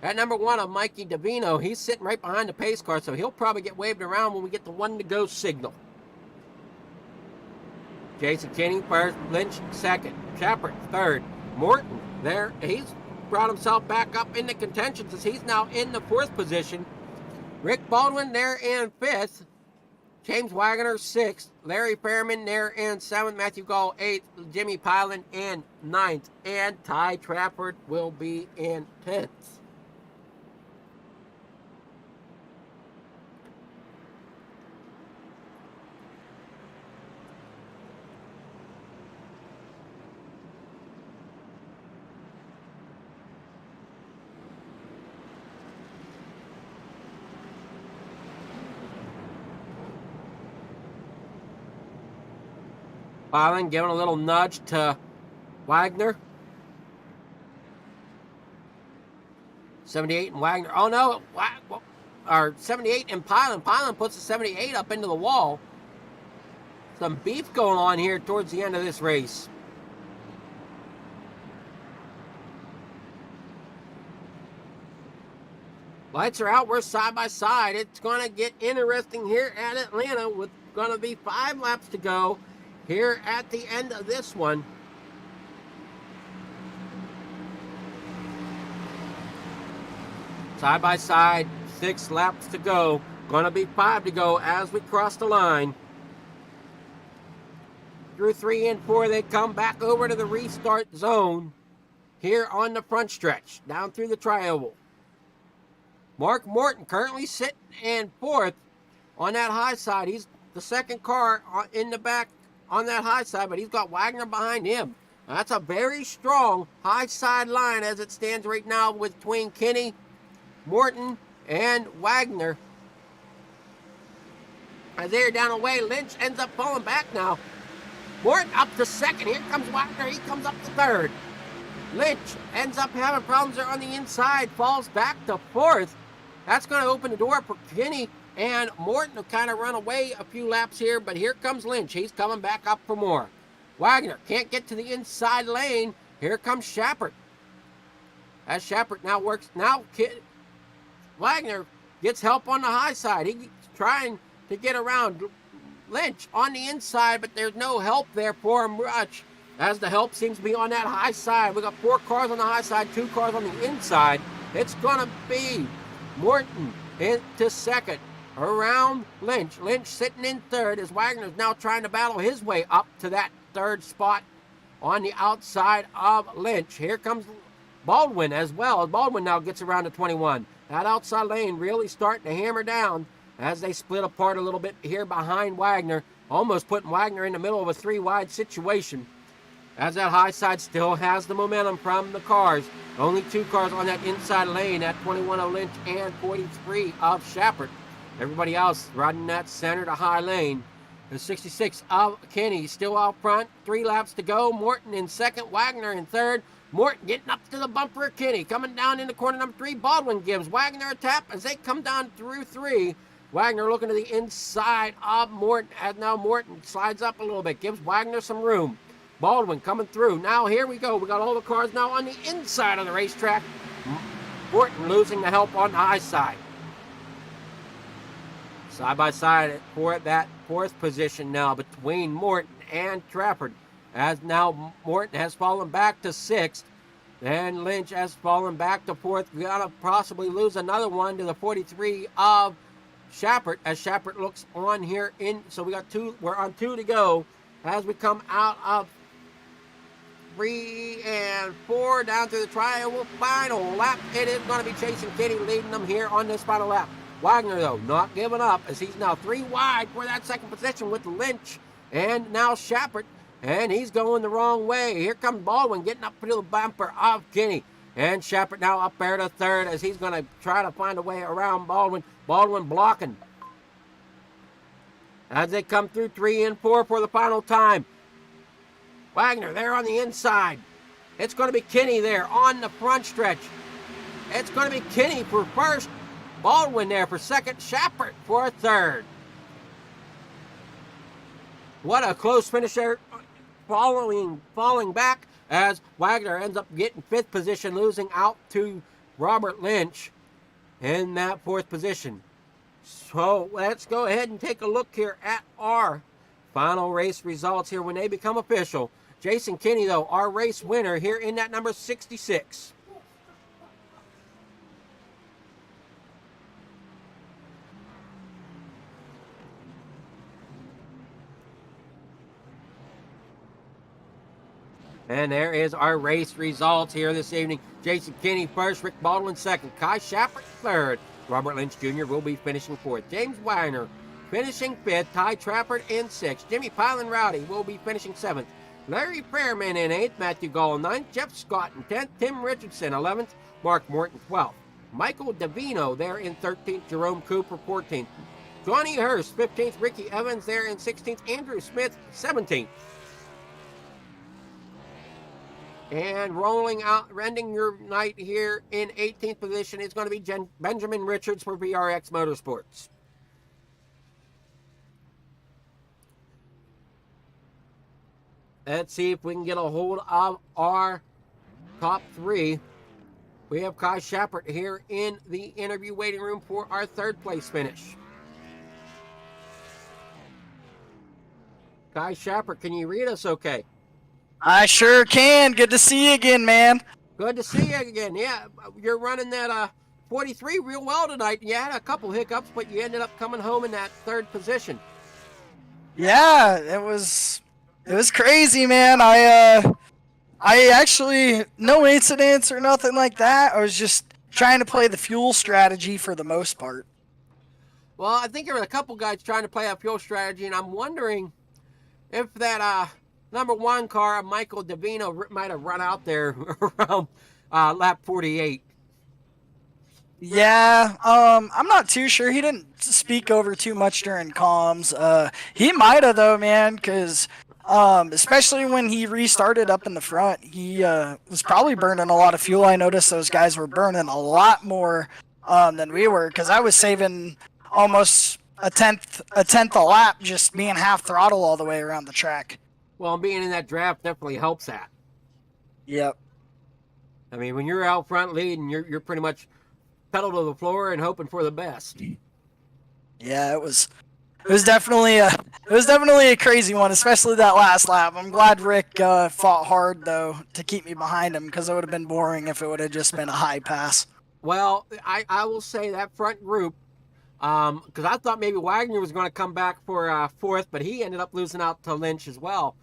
At number 1 of Mikey Davino. He's sitting right behind the pace car, so he'll probably get waved around when we get the 1 to go signal. Jason Kinney first, Lynch second, Shepard third. Morton there. He's brought himself back up into contention as he's now in the 4th position. Rick Baldwin there in 5th. James Wagoner 6th, Larry Fairman there in 7th, Matthew Gall 8th, Jimmy Pilan in 9th, and Ty Trafford will be in 10th. Pilan giving a little nudge to Wagner. 78 and Wagner. Oh no, or 78 and Pilan. Pilan puts the 78 up into the wall. Some beef going on here towards the end of this race. Lights are out. We're side by side. It's going to get interesting here at Atlanta with going to be 5 laps to go here at the end of this one. Side by side, 6 laps to go. Gonna be 5 to go as we cross the line. Through 3 and 4, they come back over to the restart zone here on the front stretch, down through the tri-oval. Mark Morton currently sitting in 4th on that high side. He's the 2nd car in the back on that high side, but he's got Wagner behind him. That's a very strong high side line as it stands right now between Kinney, Morton, and Wagner. As they're down away, Lynch ends up falling back now. Morton up to 2nd. Here comes Wagner. He comes up to 3rd. Lynch ends up having problems there on the inside, falls back to 4th. That's going to open the door for Kinney and Morton to kind of run away a few laps here, but here comes Lynch. He's coming back up for more. Wagner can't get to the inside lane. Here comes Shepard. As Shepard now works, Wagner gets help on the high side. He's trying to get around Lynch on the inside, but there's no help there for him much, as the help seems to be on that high side. We got 4 cars on the high side, 2 cars on the inside. It's going to be Morton into 2nd. Around Lynch. Lynch sitting in 3rd as Wagner's now trying to battle his way up to that 3rd spot on the outside of Lynch. Here comes Baldwin as well. Baldwin now gets around to 21. That outside lane really starting to hammer down as they split apart a little bit here behind Wagner, almost putting Wagner in the middle of a 3-wide situation. As that high side still has the momentum from the cars. Only 2 cars on that inside lane at 21 of Lynch and 43 of Shepard. Everybody else riding that center to high lane. The 66 of Kinney still out front. 3 laps to go. Morton in 2nd. Wagner in 3rd. Morton getting up to the bumper of Kinney. Coming down into corner number 3. Baldwin gives Wagner a tap as they come down through 3. Wagner looking to the inside of Morton. As now Morton slides up a little bit. Gives Wagner some room. Baldwin coming through. Now here we go. We got all the cars now on the inside of the racetrack. Morton losing the help on the high side. Side by side for that 4th position now between Morton and Trafford. As now Morton has fallen back to 6th. And Lynch has fallen back to 4th. We're going to possibly lose another one to the 43 of Shappert, as Shappert looks on here in. So we're on 2 to go as we come out of 3 and 4 down to the triangle final lap. It is going to be Jason Kinney leading them here on this final lap. Wagoner, though, not giving up as he's now 3 wide for that second position with Lynch and now Shappert, and he's going the wrong way. Here comes Baldwin getting up to the bumper of Kinney, and Shappert now up there to third as he's going to try to find a way around Baldwin. Baldwin blocking as they come through 3 and 4 for the final time. Wagoner there on the inside. It's going to be Kinney there on the front stretch. It's going to be Kinney for first. Baldwin there for second. Shappert for third. What a close finish there. Falling back as Wagoner ends up getting 5th position, losing out to Robert Lynch in that 4th position. So let's go ahead and take a look here at our final race results here when they become official. Jason Kinney, though, our race winner here in that number 66. And there is our race results here this evening. Jason Kinney first, Rick Baldwin second, Kai Shappert third. Robert Lynch Jr. will be finishing 4th. James Weiner finishing 5th. Ty Trappert in 6th. Jimmy Pilin Rowdy will be finishing 7th. Larry Fairman in 8th. Matthew Gall in 9th. Jeff Scott in 10th. Tim Richardson 11th. Mark Morton 12th. Michael Davino there in 13th. Jerome Cooper 14th. Johnny Hurst 15th. Ricky Evans there in 16th. Andrew Smith 17th. And rolling out, ending your night here in 18th position is going to be Benjamin Richards for VRX Motorsports. Let's see if we can get a hold of our top 3. We have Kai Shappert here in the interview waiting room for our 3rd place finish. Kai Shappert, can you read us okay? I sure can. Good to see you again, man. Good to see you again. Yeah, you're running that 43 real well tonight. You had a couple hiccups, but you ended up coming home in that 3rd position. Yeah, it was crazy, man. I actually, no incidents or nothing like that. I was just trying to play the fuel strategy for the most part. Well, I think there were a couple guys trying to play a fuel strategy, and I'm wondering if that number 1 car, Michael Davino, might have run out there around lap 48. Yeah, I'm not too sure. He didn't speak over too much during comms. He might have though, man, because especially when he restarted up in the front, he was probably burning a lot of fuel. I noticed those guys were burning a lot more than we were, because I was saving almost a tenth a lap just being half throttle all the way around the track. Well, being in that draft definitely helps that. Yep. I mean, when you're out front leading, you're pretty much pedal to the floor and hoping for the best. Yeah, it was definitely a crazy one, especially that last lap. I'm glad Rick fought hard though to keep me behind him, because it would have been boring if it would have just been a high pass. Well, I will say that front group, because I thought maybe Wagner was going to come back for 4th, but he ended up losing out to Lynch as well.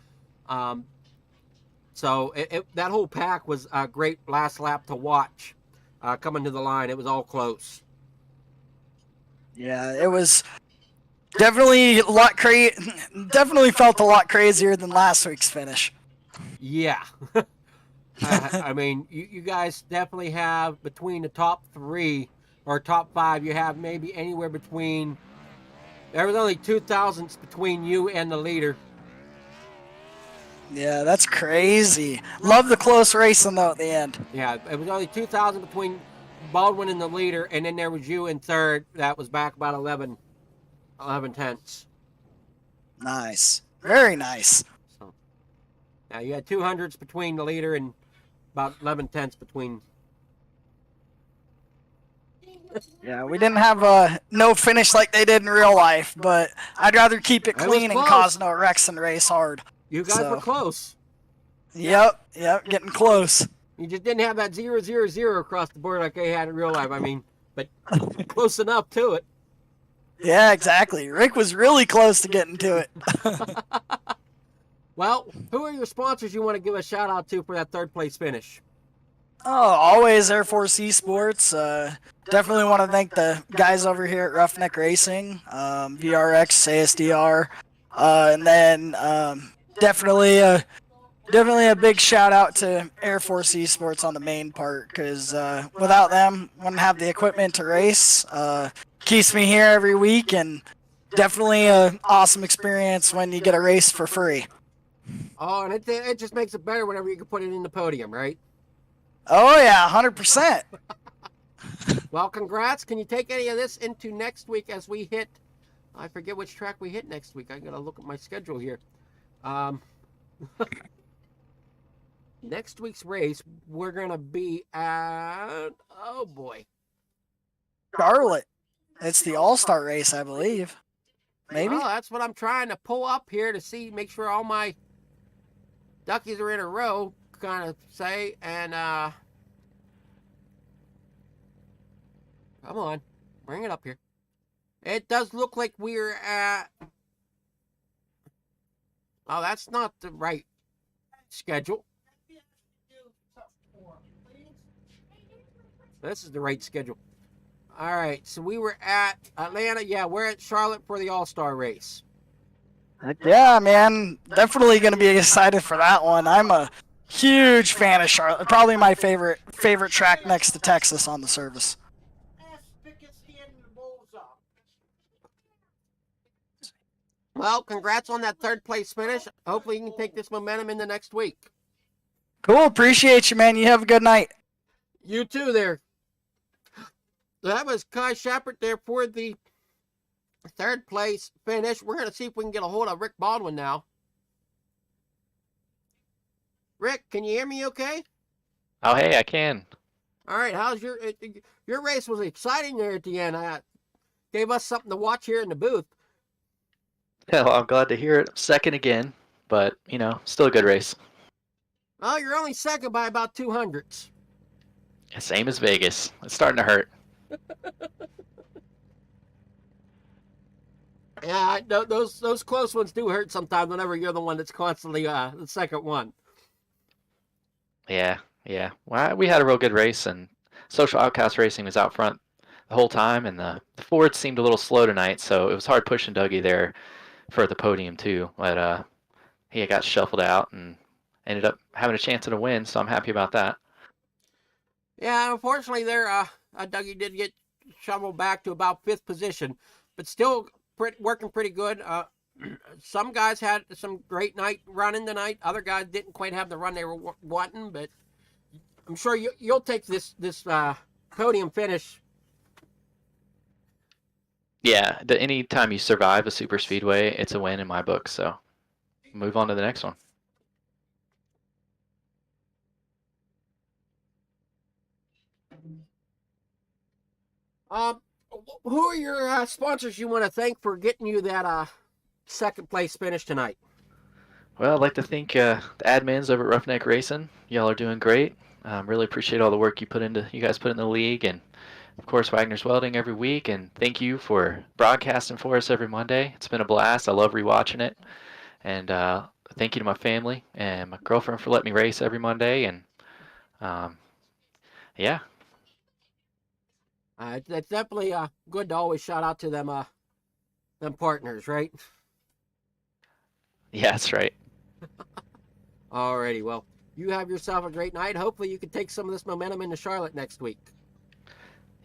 So that whole pack was a great last lap to watch coming to the line. It was all close. Yeah, it was definitely a lot definitely felt a lot crazier than last week's finish. Yeah. I mean, you guys definitely have, between the top 3 or top 5, you have maybe anywhere between, there was only 2 thousandths between you and the leader. Yeah, that's crazy. Love the close racing though at the end. Yeah, it was only 2,000 between Baldwin and the leader, and then there was you in 3rd. That was back about 11 tenths. Nice. Very nice. So, now you had 200s between the leader and about 11 tenths between. Yeah, we didn't have no finish like they did in real life, but I'd rather keep it clean and cause no wrecks than race hard. You guys were close. Yep, getting close. You just didn't have that 0-0-0 across the board like they had in real life. I mean, but close enough to it. Yeah, exactly. Rick was really close to getting to it. Well, who are your sponsors you want to give a shout out to for that third place finish? Oh, always Air Force Esports. Definitely want to thank the guys over here at Roughneck Racing, VRX, ASDR, and then definitely definitely a big shout out to Air Force Esports on the main part because without them, wouldn't have the equipment to race. Keeps me here every week, and definitely an awesome experience when you get a race for free. Oh, and it just makes it better whenever you can put it in the podium, right? Oh yeah, 100%. Well, congrats. Can you take any of this into next week as we hit? I forget which track we hit next week. I gotta look at my schedule here. Next week's race, we're gonna be at, oh boy, Charlotte. It's the All-Star race, I believe. Maybe? well, that's what I'm trying to pull up here to see, make sure all my duckies are in a row, kind of say, and come on, bring it up here. It does look like we're at, oh, that's not the right schedule. This is the right schedule. All right, so we were at Atlanta. Yeah, we're at Charlotte for the All-Star race. Yeah, man. Definitely going to be excited for that one. I'm a huge fan of Charlotte. Probably my favorite track next to Texas on the service. Well, congrats on that third place finish. Hopefully you can take this momentum into next week. Cool. Appreciate you, man. You have a good night. You too there. That was Kai Shepard there for the third place finish. We're going to see if we can get a hold of Rick Baldwin now. Rick, can you hear me okay? Oh, hey, I can. All right, how's your race was exciting there at the end. Gave us something to watch here in the booth. Well, I'm glad to hear it. Second again, but, still a good race. Oh, you're only second by about 200s. Same as Vegas. It's starting to hurt. Yeah, those close ones do hurt sometimes whenever you're the one that's constantly the second one. Yeah. Well, we had a real good race, and Social Outcast Racing was out front the whole time, and the Fords seemed a little slow tonight, so it was hard pushing Dougie there for the podium too. But he got shuffled out and ended up having a chance at a win, so I'm happy about that. Yeah, unfortunately, there, Dougie did get shoveled back to about 5th position, but still working pretty good. Some guys had some great night running tonight. Other guys didn't quite have the run they were wanting, but I'm sure you'll take this podium finish. Yeah, any time you survive a super speedway, it's a win in my book. So move on to the next one. Who are your sponsors you want to thank for getting you that second place finish tonight? Well, I'd like to thank the admins over at Roughneck Racing. Y'all are doing great. Really appreciate all the work you guys put in the league, and of course Wagner's Welding every week. And thank you for broadcasting for us every Monday. It's been a blast. I love rewatching it. And thank you to my family and my girlfriend for letting me race every Monday. And yeah. It's definitely good to always shout out to them partners, right? Yeah, that's right. Alrighty, well, you have yourself a great night. Hopefully you can take some of this momentum into Charlotte next week.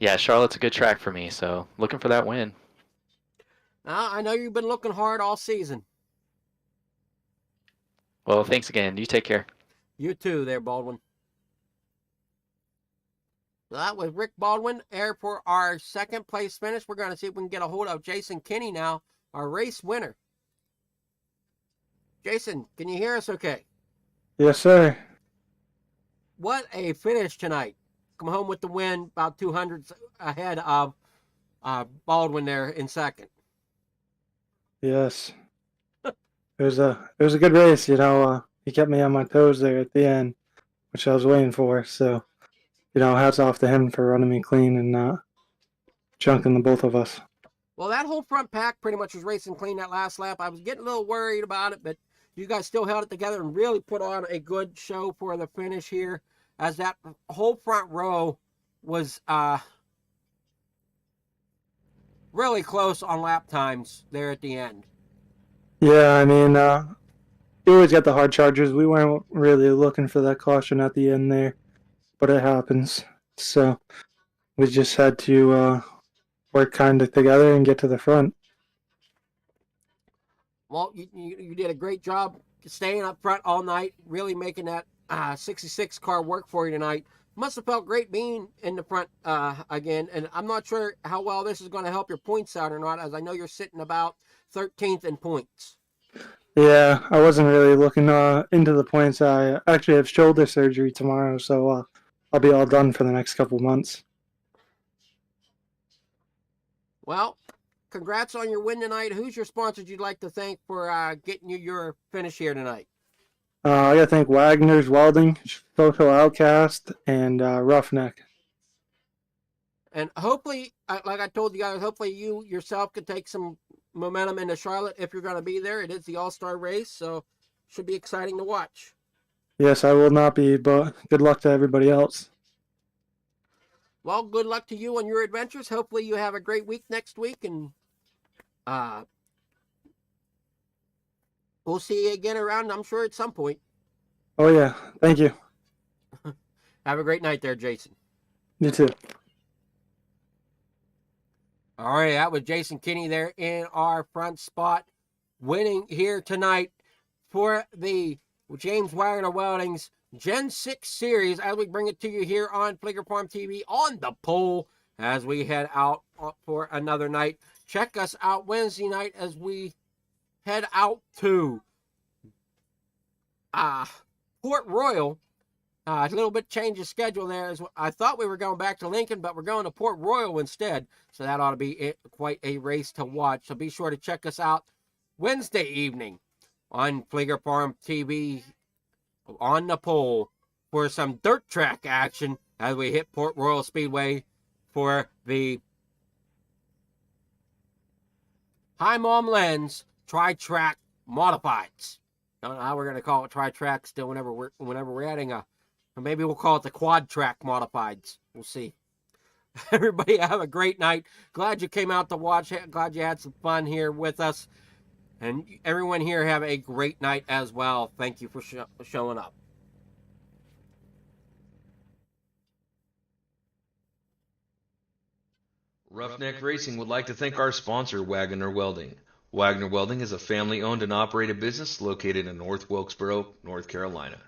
Yeah, Charlotte's a good track for me, so looking for that win. I know you've been looking hard all season. Well, thanks again. You take care. You too there, Baldwin. That was Rick Baldwin there for our second place finish. We're going to see if we can get a hold of Jason Kinney now, our race winner. Jason, can you hear us okay? Yes, sir. What a finish tonight. Come home with the win, about 200 ahead of Baldwin there in second. Yes. It was a good race, he kept me on my toes there at the end, which I was waiting for. So, hats off to him for running me clean and not chunking the both of us. Well, that whole front pack pretty much was racing clean that last lap. I was getting a little worried about it, but you guys still held it together and really put on a good show for the finish here, as that whole front row was really close on lap times there at the end. Yeah, I mean, you always got the hard chargers. We weren't really looking for that caution at the end there, but it happens. So we just had to work kind of together and get to the front. Well, you did a great job staying up front all night, really making that 66 car work for you tonight. Must have felt great being in the front again, and I'm not sure how well this is going to help your points out or not, as I know you're sitting about 13th in points. Yeah, I wasn't really looking into the points. I actually have shoulder surgery tomorrow, so I'll be all done for the next couple months. Well, congrats on your win tonight. Who's your sponsors you'd like to thank for getting you your finish here tonight? I got to thank Wagoner's Welding, Social Outcast, and Roughneck. And hopefully, like I told you guys, hopefully you yourself could take some momentum into Charlotte if you're going to be there. It is the All-Star race, so should be exciting to watch. Yes, I will not be, but good luck to everybody else. Well, good luck to you on your adventures. Hopefully you have a great week next week, and we'll see you again around, I'm sure, at some point. Oh, yeah. Thank you. Have a great night there, Jason. You too. All right, that was Jason Kinney there in our front spot, winning here tonight for the James Wagoner Welding's Gen 6 Series, as we bring it to you here on Fleeger Farm TV on the pole as we head out for another night. Check us out Wednesday night as we head out to Port Royal. A little bit change of schedule there. I thought we were going back to Lincoln, but we're going to Port Royal instead. So that ought to be quite a race to watch. So be sure to check us out Wednesday evening on Fleeger Farm TV on the pole for some dirt track action as we hit Port Royal Speedway for the High Mom Lens Tri-Track Modifieds. I don't know how we're going to call it Tri-Track still whenever we're adding maybe we'll call it the Quad Track Modifieds. We'll see. Everybody have a great night. Glad you came out to watch. Glad you had some fun here with us. And everyone here have a great night as well. Thank you for showing up. Roughneck Racing would like to thank our sponsor, Wagoner Welding. Wagoner Welding is a family-owned and operated business located in North Wilkesboro, North Carolina.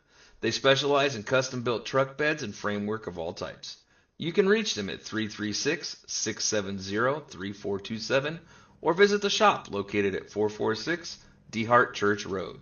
They specialize in custom-built truck beds and framework of all types. You can reach them at 336-670-3427 or visit the shop located at 446 DeHart Church Road.